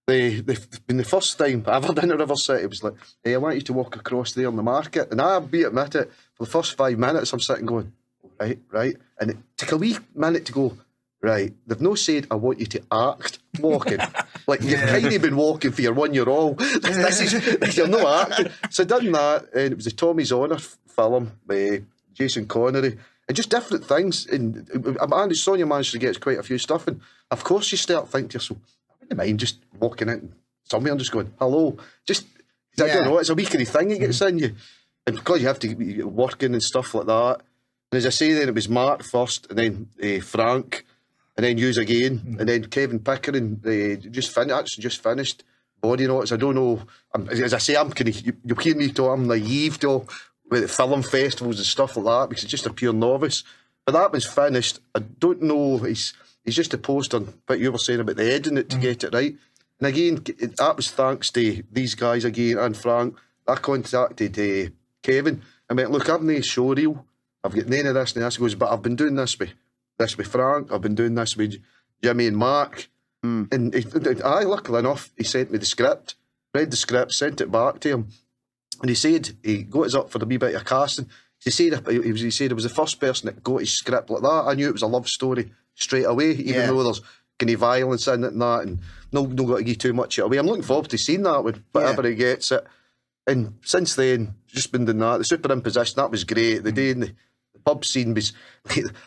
they've been the first time I ever been to River City. It was like, hey, I want you to walk across there in the market. And I be admit it, for the first 5 minutes, I'm sitting going, right. And it took a wee minute to go, right, they've no said, I want you to act walking. Like, you've kind of been walking for your 1 year old. You're not acting. So I done that, and it was a Tommy's Honour film by Jason Connery, and just different things. And Sonia managed to get quite a few stuff, and of course you start thinking to yourself, I wouldn't mind just walking in somewhere and just going, hello. Just, I don't know, it's a weekly thing that gets in you. And because you have to be working and stuff like that. And as I say, then it was Mark first, and then Frank, and then yous again, and then Kevin Pickering just finished Body Knots. I don't know. As I say, I'm kind of, you'll hear me talk, I'm naive to with film festivals and stuff like that because it's just a pure novice. But that was finished. I don't know. He's just a post on what you were saying about the editing it to get it right. And again, that was thanks to these guys again and Frank. I contacted Kevin. I went, look, I'm no showreel. I've got none of this and this. He goes, but I've been doing this with Frank, I've been doing this with Jimmy and Mark. And luckily enough, he sent me the script, read the script, sent it back to him. And he said he got us up for a wee bit of casting. He said it was the first person that got his script like that. I knew it was a love story straight away, even though there's kind of violence in it and that, and no got to give too much away. I'm looking forward to seeing that with whatever he gets it. And since then, just been doing that. The superimposition, that was great. The day in the pub scene was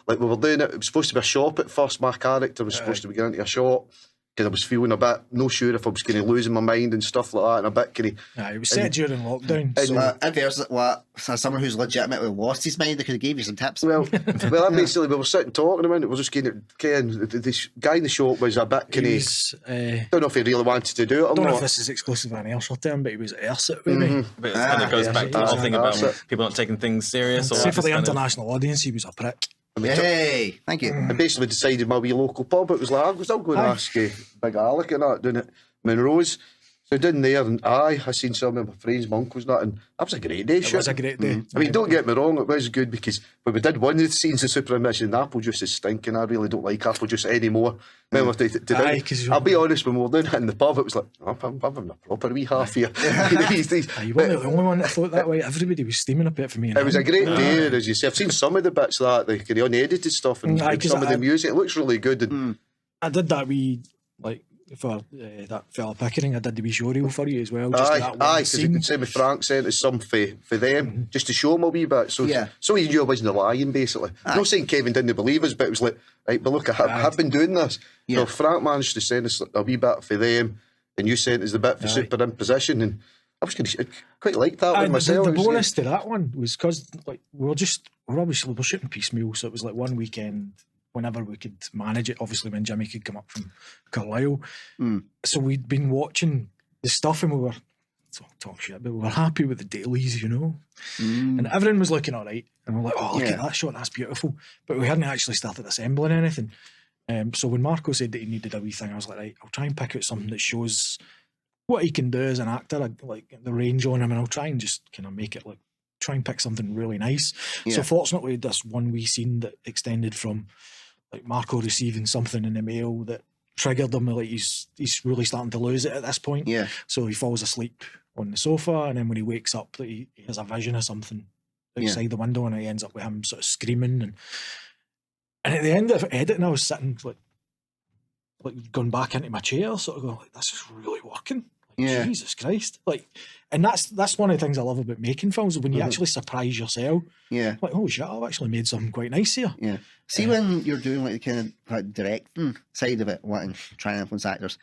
like we were doing it. It was supposed to be a shop at first. My character was supposed to be going into a shop because I was feeling a bit not sure if I was kind of losing my mind and stuff like that, and a bit kind of. It was set during lockdown. As someone who's legitimately lost his mind, they could have gave you some tips. Well, basically we were sitting talking about it. We were just kind of this guy in the shop was a bit kind of. Don't know if he really wanted to do it or I don't not. know if this is exclusive to an Ayrshire term, but he was Ayrshire with me. But it kind of goes back to the whole thing about people not taking things serious. Say for the international audience, he was a prick. Hey, thank you. I basically decided my wee local pub. It was like, I was still going to ask Big Alec and that, doing it, Monroe's. So I did in there, and I seen some of my friends, my uncles, and that, and that was a great day. It was a great day. I mean, don't get me wrong, it was good because when we did one of the scenes of Superimposition, the apple juice is stinking. I really don't like apple juice anymore. I'll be honest, when we were doing it in the pub, it was like, I'm having a proper wee half here. You weren't the only one that thought that way. Everybody was steaming up it for me. It was a great day, as you say. I've seen some of the bits of that, the kind of unedited stuff, and some of the music. It looks really good. And I did that wee, like, for that fella Pickering, I did the wee showreel for you as well. Because you can say with Frank sent us some for them, just to show them a wee bit. So he knew I wasn't lying, basically. I'm not saying Kevin didn't believe us, but it was like, right, but look, I have been doing this. So Frank managed to send us a wee bit for them, and you sent us the bit for Superimposition, and I quite liked that one myself. The bonus to that one was because like we're shooting piecemeal, so it was like one weekend whenever we could manage it, obviously when Jimmy could come up from Carlisle. So we'd been watching the stuff and we were talk shit, but we were happy with the dailies, you know. And everything was looking all right. And we're like, oh, look at that shot, that's beautiful. But we hadn't actually started assembling anything. So when Marco said that he needed a wee thing, I was like, right, I'll try and pick out something that shows what he can do as an actor, like the range on him, and I'll try and just kind of make it like, try and pick something really nice. So fortunately, this one wee scene that extended from like Marco receiving something in the mail that triggered him, like he's really starting to lose it at this point. So he falls asleep on the sofa, and then when he wakes up, he has a vision of something outside the window, and he ends up with him sort of screaming. And at the end of editing, I was sitting like going back into my chair, sort of going, like, this is really working. Like, Jesus Christ. Like, and that's one of the things I love about making films, when you actually surprise yourself. Like, oh shit, I've actually made something quite nice here. See, when you're doing like the kind of like directing side of it, wanting to try and influence actors,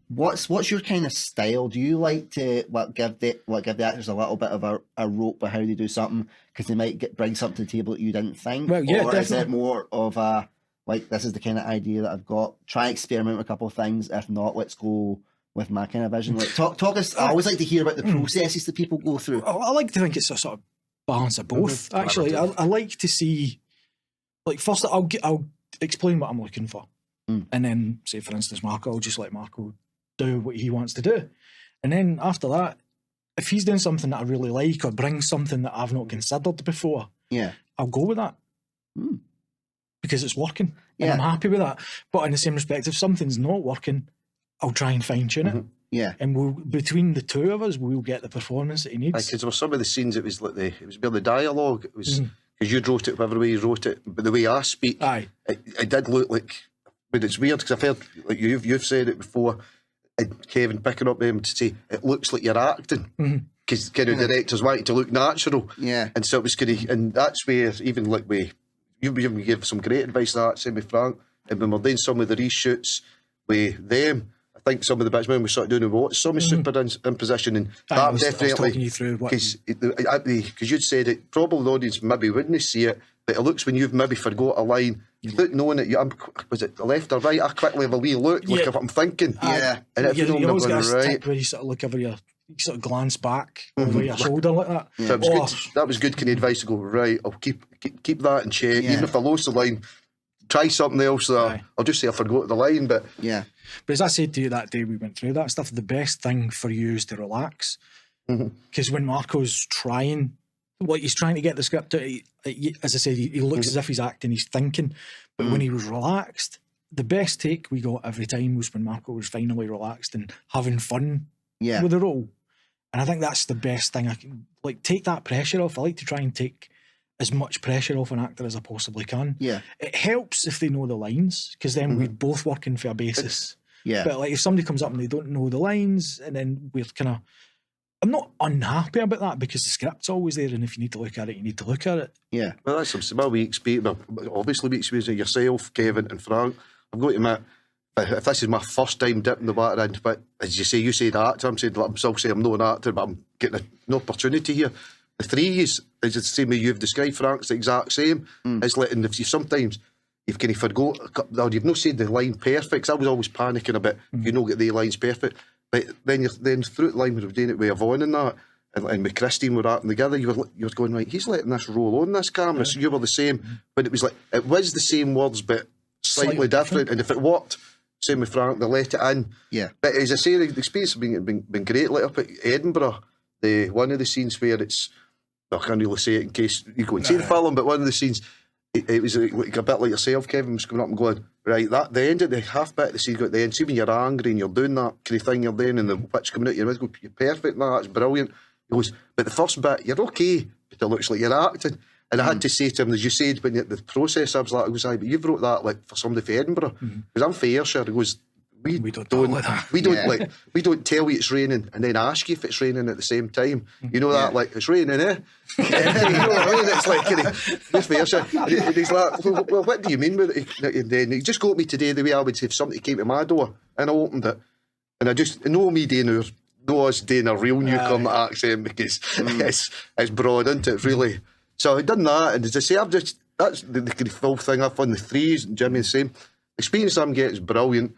what's your kind of style? Do you like to give the actors a little bit of a rope by how they do something because they might bring something to the table that you didn't think? Well, yeah, or definitely. Is it more of a like, this is the kind of idea that I've got, try experiment with a couple of things, if not, let's go with my kind of vision? Like, talk us. I always like to hear about the processes that people go through. I like to think it's a sort of balance of both. Actually, I like to see, like, first I'll explain what I'm looking for, and then say, for instance, Marco, I'll just let Marco do what he wants to do. And then after that, if he's doing something that I really like or brings something that I've not considered before, I'll go with that. Because it's working. And I'm happy with that. But in the same respect, if something's not working, I'll try and fine tune it. Yeah. And between the two of us, we'll get the performance that he needs. Because there were some of the scenes, it was like it was the dialogue. It was because you wrote it whatever way you wrote it, but the way I speak, it did look like. But it's weird because I've heard, like you've said it before, and Kevin picking up them to say it looks like you're acting because kind of directors want it to look natural. Yeah, and so it was kind of, and that's where even like you give some great advice to that, same with Frank, and when we're doing some of the reshoots with them. I think some of the bits when we started doing the watch, some is super in position, and that definitely because you'd said it. Probably the audience maybe wouldn't see it, but it looks when you've maybe forgot a line, without knowing it. Was it the left or right? I quickly have a wee look at what I'm thinking. Yeah, and if you always got right, tick where you sort of look over you sort of glance back over your shoulder like that. So it was good. That was good kind of advice to go right. I'll keep that in check, even if I lose the line. Try something else. I'll just say I forgot the line, but But as I said to you that day we went through that stuff, the best thing for you is to relax. Because when Marco's trying, he's trying to get the script out, as I said, he looks as if he's acting, he's thinking. But when he was relaxed, the best take we got every time was when Marco was finally relaxed and having fun with the role. And I think that's the best thing. I can take that pressure off. I like to try and take as much pressure off an actor as I possibly can. Yeah. It helps if they know the lines, because then we're both working for a basis. But if somebody comes up and they don't know the lines, and then we're kind of... I'm not unhappy about that, because the script's always there, and if you need to look at it, you need to look at it. Yeah. Well, that's something. Well, we experience, obviously we experience it yourself, Kevin and Frank. I've got to admit, if this is my first time dipping the water in, but as you say, you said actor, I'm still saying I'm not an actor, but I'm getting an opportunity here. The three is the same way you've described, Frank's the exact same. It's letting, if you sometimes you've kind of forgot, or you've not said the line perfect, 'cause I was always panicking a bit if you don't get the lines perfect. But then through the line we were doing it with Yvonne and that, and with Christine we're acting together, you were going, right, he's letting this roll on this camera, so you were the same. But it was the same words, but slightly different. And if it worked, same with Frank, they let it in. Yeah. But as I say, the experience has been great. Like up at Edinburgh, one of the scenes where it's, I can't really say it in case you go and see the film, but one of the scenes, it was like a bit like yourself, Kevin, was coming up and going, right, that the end of the half bit of the scene, got the end, see when you're angry and you're doing that kind of thing you're doing and the witch coming out your mouth, you're perfect, that's brilliant. He goes, but the first bit, you're okay, but it looks like you're acting. And I had to say to him, as you said, when the process, I was like, but you've wrote that for somebody for Edinburgh. Because I'm for Ayrshire. He goes, we don't tell you it's raining and then ask you if it's raining at the same time. You know that, it's raining, eh? You know what I mean? It's like, just for Ayrshire. And he's like, well, what do you mean with it? And then he just got me today the way I would say if somebody came to my door and I opened it, and I just know me doing us doing a real newcomer accent, because it's broad, isn't it, really? So I've done that, and as I say, that's the full thing. I've done the threes, and Jimmy the same. Experience I'm getting is brilliant.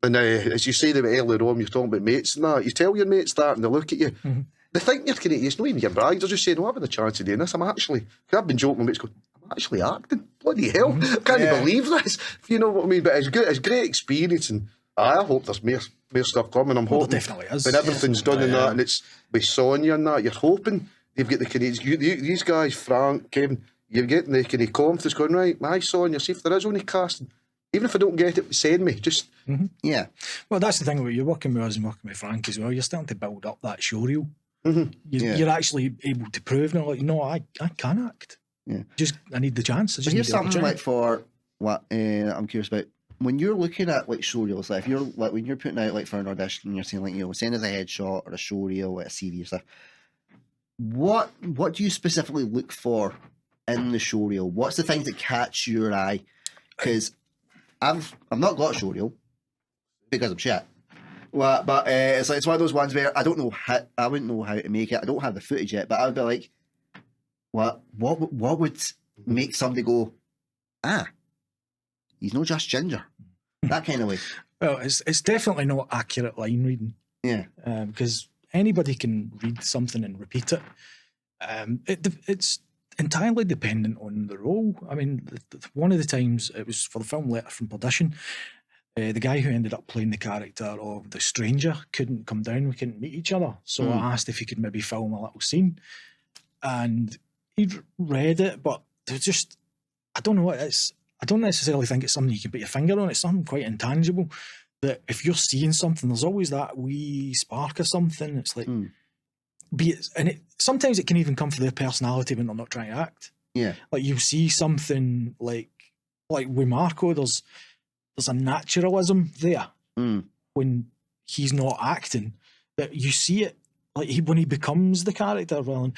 And as you said about earlier on, you're talking about mates and that, you tell your mates that and they look at you. They think you're kind of, it's not even your bride, they're just saying, I'm having a chance of doing this. I've been joking, my mates go, I'm actually acting. Bloody hell, I can't believe this. You know what I mean? But it's good, it's great experience, and I hope there's more stuff coming. I'm hoping. There definitely is. When everything's done in that, and it's with Sonia and that, you're hoping they've got the Canadians. These guys, Frank, Kevin, you're getting the kind of confidence going, right, my Sonia, see if there is only casting. Even if I don't get it, send me. Just yeah. Well, that's the thing about you're working with us and working with Frank as well. You're starting to build up that showreel. You're actually able to prove now, no, I can act. Yeah. I need the chance. Here's something for what I'm curious about. When you're looking at showreels, if you're when you're putting out for an audition, you're saying send us a headshot or a showreel or a CV or stuff. What do you specifically look for in the showreel? What's the things that catch your eye? Because I've not got a showreel because I'm shit. Well, but it's one of those ones where I wouldn't know how to make it. I don't have the footage yet, but I would be like, what would make somebody go, he's not just ginger, that kind of way. Well, it's definitely not accurate line reading. Yeah, because anybody can read something and repeat it. It's entirely dependent on the role. I mean, one of the times it was for the film Letter from Perdition. the guy who ended up playing the character of the stranger couldn't come down. We couldn't meet each other. So I asked if he could maybe film a little scene. And he'd read it, but there's just, I don't know what it is. I don't necessarily think it's something you can put your finger on. It's something quite intangible that if you're seeing something, there's always that wee spark or something. It's like, sometimes it can even come from their personality when they're not trying to act. Yeah. Like you see something like with Marco, there's a naturalism there when he's not acting, that you see it like when he becomes the character. Well,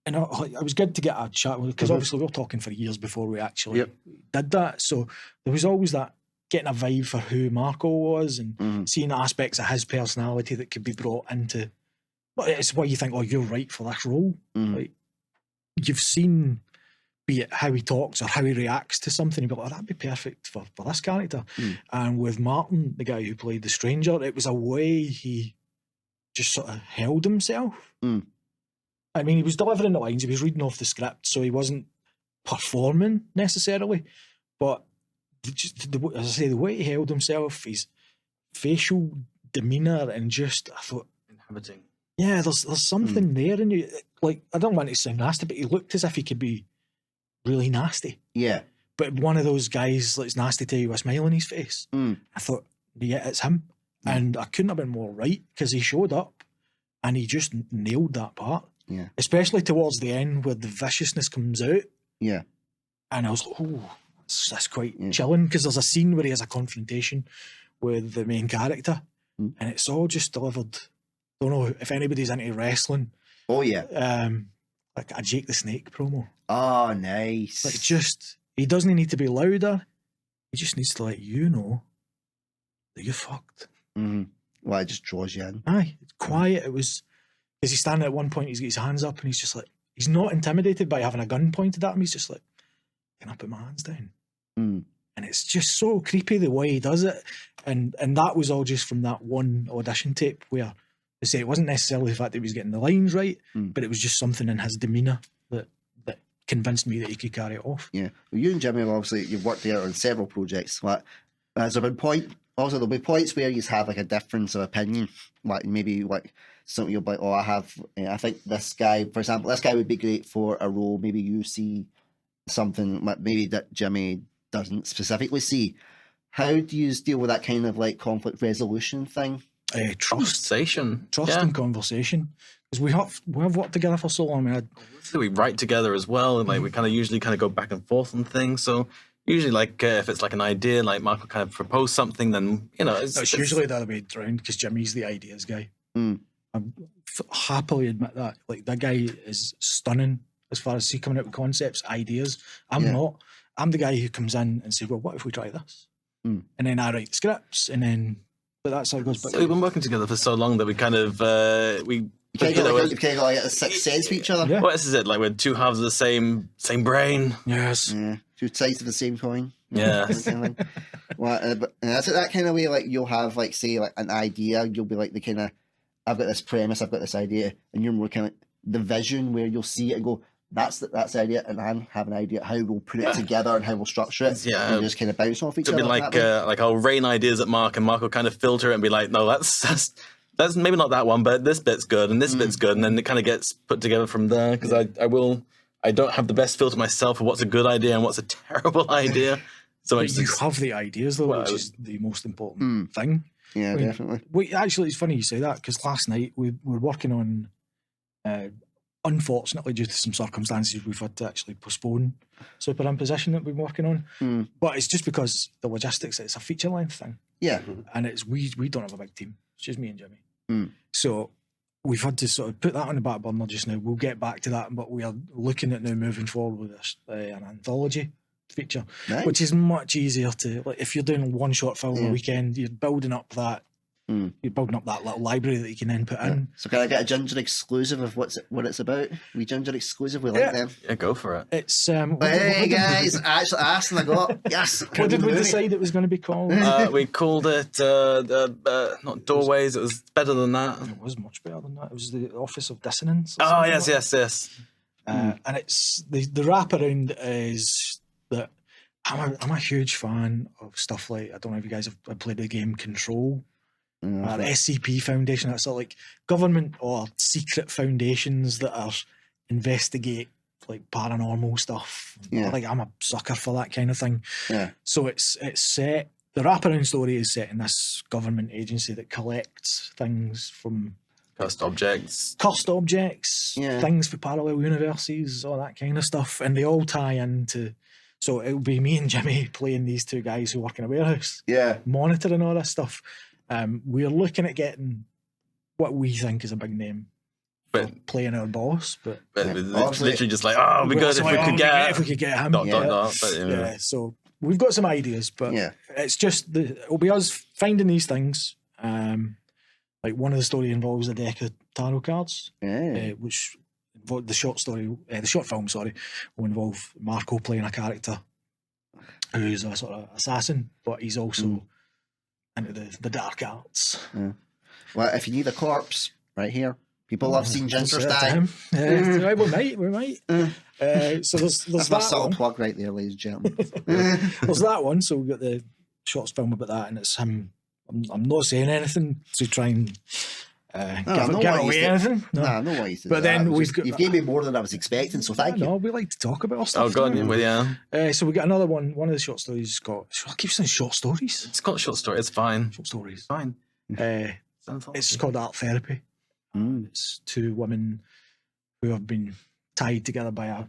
and it was good to get a chat with, because obviously we were talking for years before we actually did that. So there was always that getting a vibe for who Marco was and seeing aspects of his personality that could be brought into. But it's why you think, oh, you're right for this role. Like you've seen, be it how he talks or how he reacts to something, you'd be like, oh, that'd be perfect for this character. And with Martin, the guy who played the stranger, it was a way he just sort of held himself. I mean, he was delivering the lines, he was reading off the script, so he wasn't performing necessarily, but as I say, the way he held himself, his facial demeanour, and just, I thought, inhabiting. Yeah, there's something there in you. Like, I don't want to sound nasty, but he looked as if he could be really nasty. Yeah. But one of those guys that's nasty to you with a smile on his face. I thought, yeah, it's him. And I couldn't have been more right, because he showed up and he just nailed that part. Yeah. Especially towards the end where the viciousness comes out. Yeah. And I was like, oh, that's quite chilling, because there's a scene where he has a confrontation with the main character and it's all just delivered. Don't know if anybody's into wrestling. Oh, yeah. Like a Jake the Snake promo. Oh, nice. Like, just, he doesn't need to be louder. He just needs to let you know that you're fucked. Well, it just draws you in. Aye, it's quiet. It was, because he's standing at one point, he's got his hands up and he's just like, he's not intimidated by having a gun pointed at him. He's just like, can I put my hands down? And it's just so creepy the way he does it. And that was all just from that one audition tape where they say it wasn't necessarily the fact that he was getting the lines right, but it was just something in his demeanour that convinced me that he could carry it off. Yeah. Well, you and Jimmy, obviously, you've worked there on several projects. Like, has there been also there'll be points where you have like a difference of opinion, like maybe like something you'll be like, oh, I think this guy, for example, this guy would be great for a role. Maybe you see something maybe that Jimmy doesn't specifically see. How do you deal with that kind of like conflict resolution thing? Trust and Yeah. conversation, because we have worked together for so long. I mean, So we write together as well, and like we usually go back and forth on things. So usually, like if it's like an idea, like Marco kind of proposed something, then it's usually the other way around, because Jimmy's the ideas guy. I happily admit that. Like, that guy is stunning as far as he coming out with concepts, ideas. I'm not. I'm the guy who comes in and says, well, what if we try this? And then I write scripts, and then, but that's how it goes. So we've been working together for so long that we kind of You kind of like a sixth sense for each other. Yeah. Well, this is it. Like, we're two halves of the same brain. Yes. Yeah. Two sides of the same coin. Yeah. Well, but that's it. That kind of way, like you'll have like say like an idea. You'll be like the kind of, I've got this premise, I've got this idea, and you're more kind of the vision where you'll see it and go, that's the idea, and I have an idea how we'll put it together and how we'll structure it. Yeah. And just kind of bounce off each It'll other. be like I'll rain ideas at Mark, and Mark will kind of filter it and be like, no, that's maybe not that one, but this bit's good and this bit's good, and then it kind of gets put together from there, because I don't have the best filter myself for what's a good idea and what's a terrible idea. So But you have the ideas though, which is the most important thing. Yeah, definitely. Wait, actually, it's funny you say that, because last night we were working on, unfortunately, due to some circumstances, we've had to actually postpone Superimposition that we've been working on. But it's just because the logistics, it's a feature length thing. Yeah. And it's we don't have a big team. It's just me and Jimmy. So we've had to sort of put that on the back burner just now. We'll get back to that, but we are looking at now moving forward with this, an anthology feature, which is much easier to, like, if you're doing one short film a weekend, you're building up that little library that you can then put in. So can I get a Ginger exclusive of what it's about? We Ginger exclusive, we like them. Yeah, go for it. It's hey guys, I actually asked and I got yes. What did we decide it was going to be called? We called it not Doorways. It was better than that. It was much better than that. It was the Office of Dissonance. Oh yes. And it's the wraparound is that I'm a huge fan of stuff like, I don't know if you guys have played the game Control. The SCP Foundation, that's sort of like government or secret foundations that are investigate like paranormal stuff. Yeah. Like I'm a sucker for that kind of thing. Yeah. So it's set, the wraparound story is set in this government agency that collects things from Cursed objects. Things for parallel universes, all that kind of stuff. And they all tie into, so it'll be me and Jimmy playing these two guys who work in a warehouse. Yeah. Monitoring all this stuff. We're looking at getting what we think is a big name, but playing our boss. But it's literally just like, oh, we good if we could get him. Yeah. So we've got some ideas, but it's just it'll be us finding these things. Like one of the story involves a deck of tarot cards, which the short film, will involve Marco playing a character who's a sort of assassin, but he's also into the dark arts. Yeah. Well, if you need a corpse, right here. People love seeing gingers die. We might. So there's that's that my subtle one. plug right there, ladies and gentlemen. There's that one. So we've got the short film about that, and it's him. I'm not saying anything to try and give away anything. No way. But then you've gave me more than I was expecting, so thank you. No, we like to talk about our stuff. Oh god, yeah. So we got another one. One of the short stories got. I keep saying short stories. It's got a short story. It's fine. Short stories. Fine. It's called Art Therapy. It's two women who have been tied together by a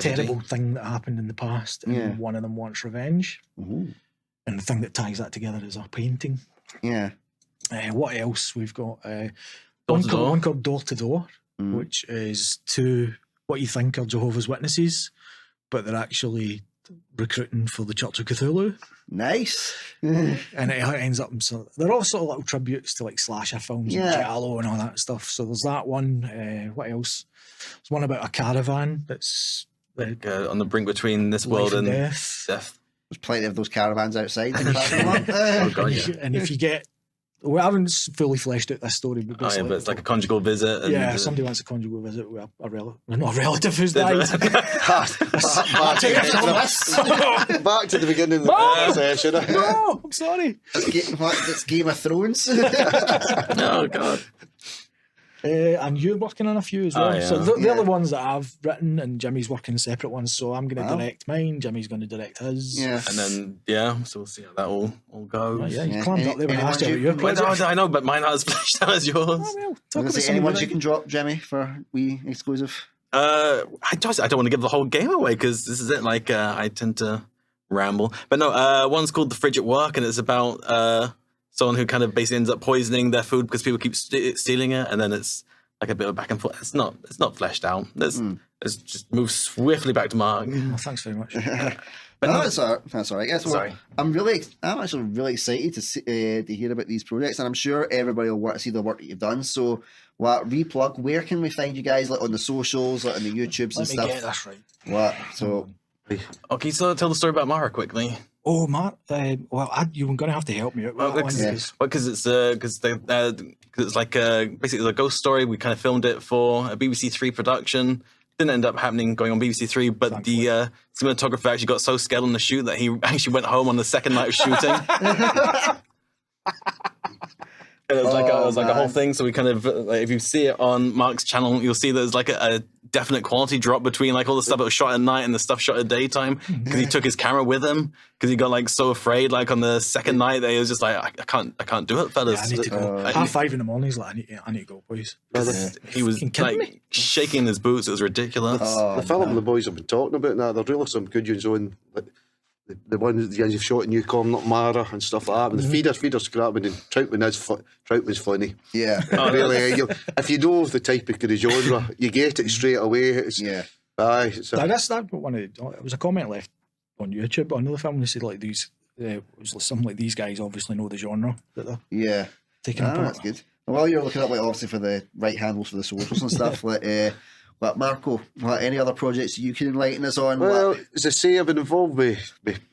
terrible thing that happened in the past, and one of them wants revenge. And the thing that ties that together is a painting. Yeah. What else? We've got one called Door to Door, which is two what you think are Jehovah's Witnesses, but they're actually recruiting for the Church of Cthulhu. Nice. And it ends up, so they're all sort of little tributes to like slasher films and Giallo and all that stuff. So there's that one. What else? There's one about a caravan that's on the brink between this world and death. There's plenty of those caravans outside. And if you get, we haven't fully fleshed out this story, but but it's like a conjugal visit. And somebody wants a conjugal visit with a relative, not a relative who's died. Back to the beginning of the session. No, I'm sorry. It's Game of Thrones. Oh god. And you're working on a few as well. So they're the ones that I've written, and Jimmy's working separate ones. So I'm going to direct mine. Jimmy's going to direct his. Yeah. And then so we'll see how that all goes. You climbed up there when I asked you about your project. I know, but mine not as fleshed out as yours. Oh, well, any ones you can drop, Jimmy, for we exclusive? I don't want to give the whole game away because this is it. Like I tend to ramble, but no. One's called The Fridge at Work, and it's about someone who kind of basically ends up poisoning their food because people keep stealing it, and then it's like a bit of back and forth. It's not fleshed out. It's just moves swiftly back to Mark. Well, thanks very much. But no, that's all right. Guess what? I'm actually really excited to hear about these projects, and I'm sure everybody will want to see the work that you've done. So, replug? Where can we find you guys? Like on the socials, like on the YouTubes and stuff. Let me get this right. What? So, okay, so tell the story about Mara quickly. Oh, Mark. You were going to have to help me out. Because it's like basically a ghost story. We kind of filmed it for a BBC Three production. Didn't end up going on BBC Three, but the cinematographer actually got so scared on the shoot that he actually went home on the second night of shooting. And it was like a whole thing. So we kind of, if you see it on Mark's channel, you'll see there's like a definite quality drop between like all the stuff that was shot at night and the stuff shot at daytime because he took his camera with him because he got like so afraid like on the second night that he was just like I can't do it, fellas. I need to go. 5:30 in the morning. He's like I need to go, boys. He was like shaking in his boots. It was ridiculous. The film the boys have been talking about now, there's really some good ones on. Like, the ones you've shot in Newcombe, not Mara and stuff like that. But the feeder's grabbing and Troutman's funny. Yeah, really. If you know the type of genre, you get it straight away. That's one of it was a comment left on YouTube on the film. They said like these, it was something like these guys obviously know the genre that they're taking apart. That's good. Well, you're looking up like obviously for the right handles for the socials and stuff. But Marco, any other projects you can enlighten us on? Well, as I say, I've been involved with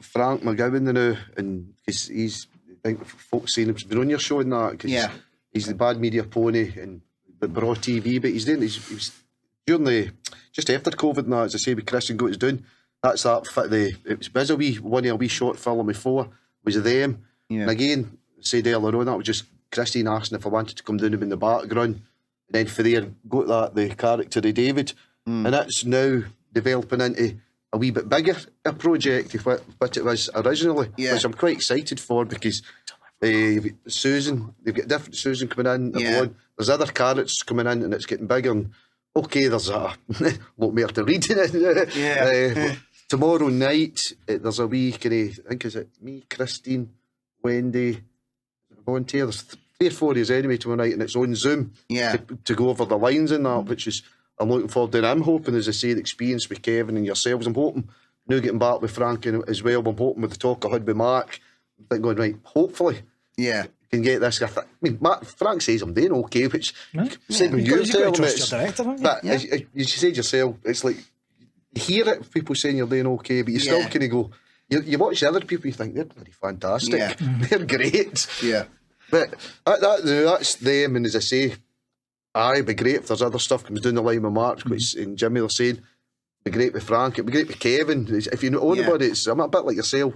Frank McGowan now, and he's, I think folks saying he's been on your show and that, because he's the Bad Media Pony and the Braw TV, but he was during just after COVID and that, as I say, with Chris and Goats doing, That's that. It was one of a wee short film before was of them. Yeah. And again, said earlier on, that was just Christine asking if I wanted to come down in the background, and then for there got the character of David, and that's now developing into a wee bit bigger a project of what it was originally, which I'm quite excited for because Susan, they've got different Susan coming in. There's other characters coming in, and it's getting bigger. And there's a lot more to read in it. Tomorrow night, there's a wee I think is it me, Christine, Wendy, volunteer. There's 3 or 4 days anyway tomorrow night, and it's on Zoom to go over the lines in that, which is I'm looking forward to. And I'm hoping, as I say, the experience with Kevin and yourselves. I'm hoping now getting back with Frank as well. I'm hoping with the talk I had with Mark, I'm thinking going right. Hopefully, can get this. I mean, Frank says I'm doing okay, which said when you tell him but as you said yourself, it's like you hear it, people saying you're doing okay, but you still kind of go. You watch the other people, you think they're bloody fantastic. They're great. But that's them, and as I say, it'd be great if there's other stuff comes down the line with Mark, which and Jimmy they're saying, it'd be great with Frank, it'd be great with Kevin. If you know anybody, I'm a bit like yourself.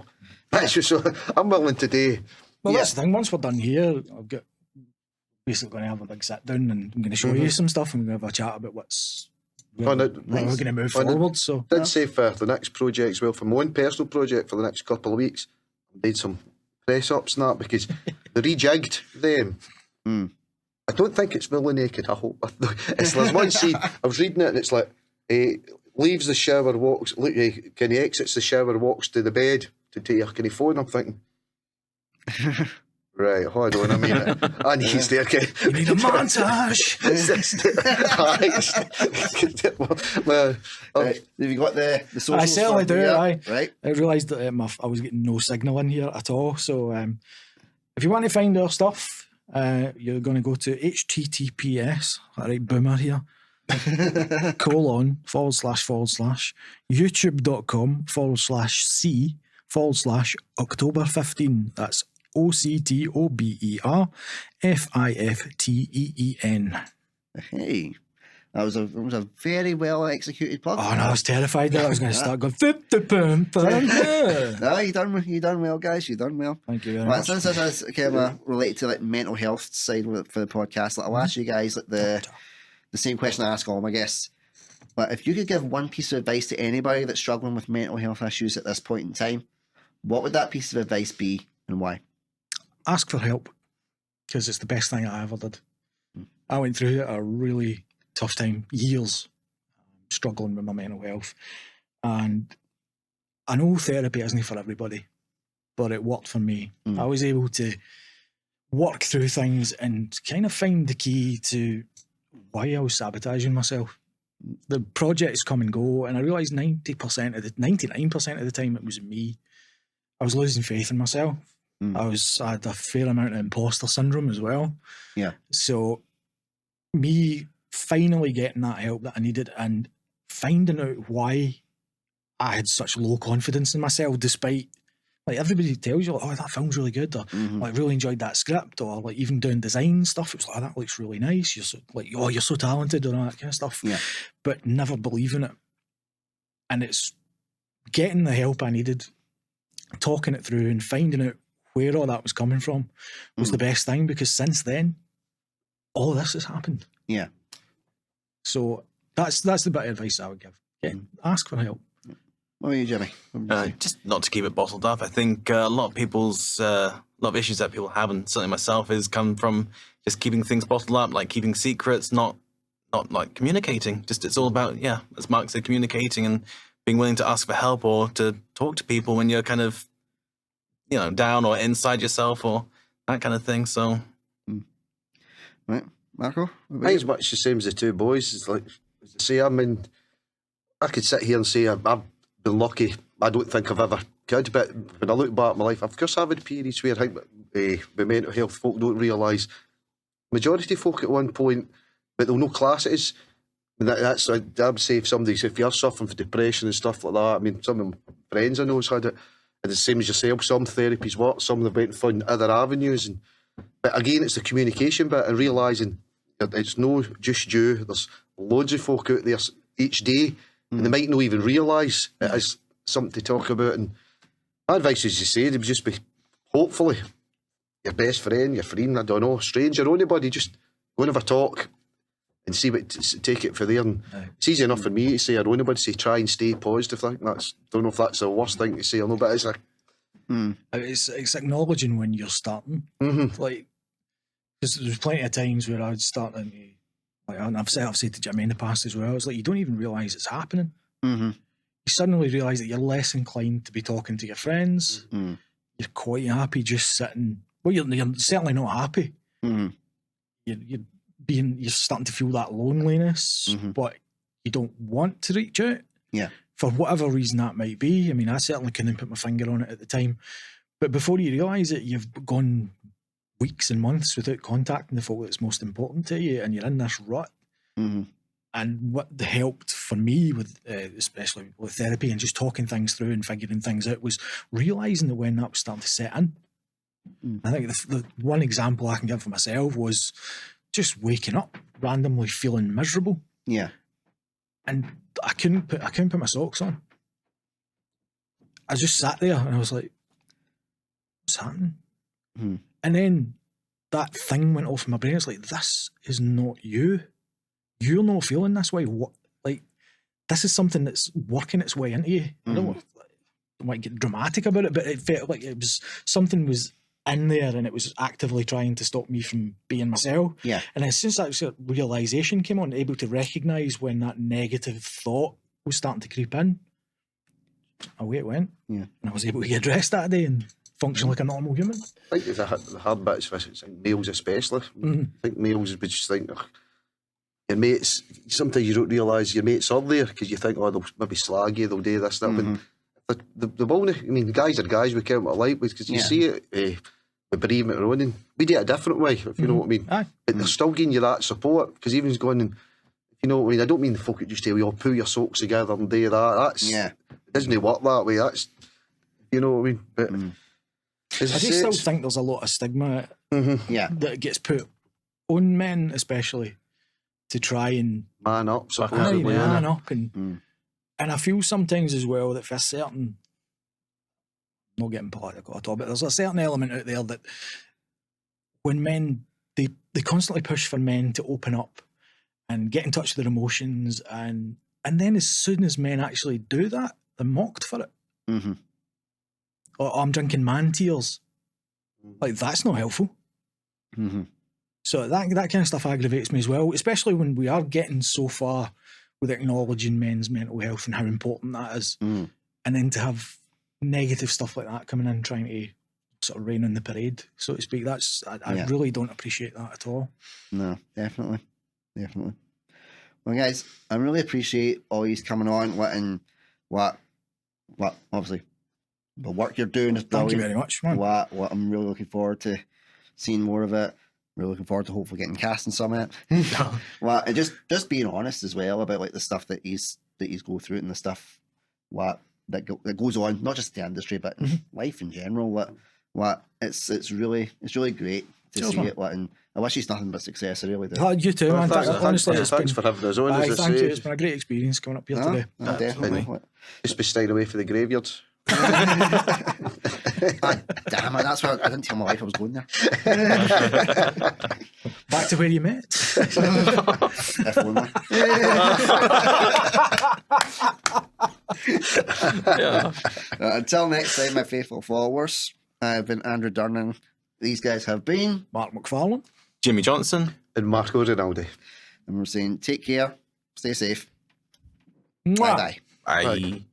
That's just I'm willing to do. Well, that's the thing. Once we're done here, I've got basically going to have a big sit down, and I'm going to show you some stuff, and we're going to have a chat about we're going to move forward. So I did say for the next project as well, for my own personal project for the next couple of weeks, I made some press ups and that because they rejigged them. I don't think it's fully naked. I hope there's one scene I was reading it, and it's like leaves the shower, walks. Can he exits the shower, walks to the bed to take your can he phone? I'm thinking. Right, hold on a minute. I need to you need a montage. Have you got the socials? I certainly do. Right. I realised that I was getting no signal in here at all. So if you want to find our stuff, you're going to go to https. All right, boomer here. youtube.com/c/October15. That's OCTOBER15. Hey, that was a very well executed plug. Oh no, I was terrified that I was going to start going. No, you done well, guys. You done well. Thank you very much. Since this is kind of related to like mental health side for the podcast, I'll ask you guys like the same question I ask all my guests. But if you could give one piece of advice to anybody that's struggling with mental health issues at this point in time, what would that piece of advice be, and why? Ask for help, because it's the best thing I ever did. I went through a really tough time, years struggling with my mental health, and I know therapy isn't for everybody, but it worked for me. I was able to work through things and kind of find the key to why I was sabotaging myself. The projects come and go, and I realised 99% of the time it was me. I was losing faith in myself. I had a fair amount of imposter syndrome as well. Yeah. So me finally getting that help that I needed and finding out why I had such low confidence in myself, despite like everybody tells you, oh, that film's really good, or like really enjoyed that script, or like even doing design stuff. It was like, oh, that looks really nice. You're so, like, oh, you're so talented, and all that kind of stuff. Yeah. But never believing it. And it's getting the help I needed, talking it through, and finding out where all that was coming from was the best thing, because since then, all this has happened. Yeah. So that's the bit of advice I would give. Yeah, ask for help. What about you, Jimmy? Just not to keep it bottled up. I think a lot of issues that people have, and certainly myself, is come from just keeping things bottled up, like keeping secrets, not like communicating. Just it's all about, as Mark said, communicating and being willing to ask for help or to talk to people when you're kind of, down or inside yourself or that kind of thing. So, right, Marco? I think it's much the same as the two boys. It's like, as I say, I could sit here and say I've been lucky. I don't think I've ever could, but when I look back at my life, of course I've had periods where I think with mental health folk don't realise majority of folk at one point, but they'll know class it is. And that's I would say if you're suffering from depression and stuff like that, I mean, some of my friends I know has had it, and the same as yourself, some therapies work, some of them went and found other avenues, but again it's the communication bit and realising that it's no just you, there's loads of folk out there each day, and they might not even realise it is something to talk about. And my advice, as you say, would just be, hopefully, your best friend, your friend, I don't know, stranger, anybody, just go and have a talk and see what, take it for there. And it's easy enough for me to say, or anybody say, try and stay positive. I think don't know if that's the worst thing to say or no, but it's acknowledging when you're starting. Like, because there's plenty of times where I'd start and like, and I've said to Jimmy in the past as well, it's like you don't even realise it's happening. You suddenly realise that you're less inclined to be talking to your friends. You're quite happy just sitting. Well, you're certainly not happy. You're starting to feel that loneliness, but you don't want to reach out. Yeah. For whatever reason that might be. I mean, I certainly couldn't put my finger on it at the time. But before you realise it, you've gone weeks and months without contacting the folk that's most important to you, and you're in this rut. And what helped for me, with especially with therapy and just talking things through and figuring things out, was realising that when that was starting to set in. I think the one example I can give for myself was just waking up randomly feeling miserable. Yeah. And I couldn't put my socks on. I just sat there and I was like, what's happening? And then that thing went off in my brain. It's like, this is not you. You're not feeling this way. What? Like, this is something that's working its way into you. I don't want to get dramatic about it, but it felt like it was something was in there and it was actively trying to stop me from being myself. Yeah. And as soon as that sort of realisation came on, able to recognise when that negative thought was starting to creep in, away it went. Yeah. And I was able to get dressed that day and function like a normal human. I think the hard bits for males especially. I think males would just think, your mates, sometimes you don't realise your mates are there because you think, they'll maybe slag you, they'll do this, that. But the will, I mean, the guys are guys we count what I like, because you see it with bereavement or running. We do it a different way, if you know what I mean. Aye. But they're still giving you that support, because even going and, you know what I mean, I don't mean the folk that just say, we all pull your socks together and do that. It doesn't work that way. That's, you know what I mean. But I just still think there's a lot of stigma that gets put on men, especially, to try and man up, supposedly. Man up. And I feel sometimes as well that for a certain, not getting political at all, but there's a certain element out there that when men, they constantly push for men to open up and get in touch with their emotions, and then as soon as men actually do that, they're mocked for it. Or I'm drinking man tears. Like, that's not helpful. So that kind of stuff aggravates me as well, especially when we are getting so far with acknowledging men's mental health and how important that is. And then to have negative stuff like that coming in, trying to sort of rain on the parade, so to speak, I really don't appreciate that at all. No, definitely. Well, guys, I really appreciate all you coming on, letting what obviously the work you're doing is brilliant. Thank you very much, man. What I'm really looking forward to seeing more of it. Really looking forward to hopefully getting cast in some of it. Well, and just being honest as well about like the stuff that he's go through and the stuff that goes on, not just the industry but in life in general. It's really great to see it. And I wish he's nothing but success. I really do. You too, man. Honestly, thanks for having us on. Thank you. It's been a great experience coming up here today. Definitely. Just be staying away from the graveyards. Damn it, that's why I didn't tell my wife I was going there. Back to where you met. If only. Until next time, my faithful followers, I've been Andrew Durnan. These guys have been Mark McFarlane, Jimmy Johnson, and Marco Rinaldi. And we're saying take care, stay safe. Mwah. Bye. Bye.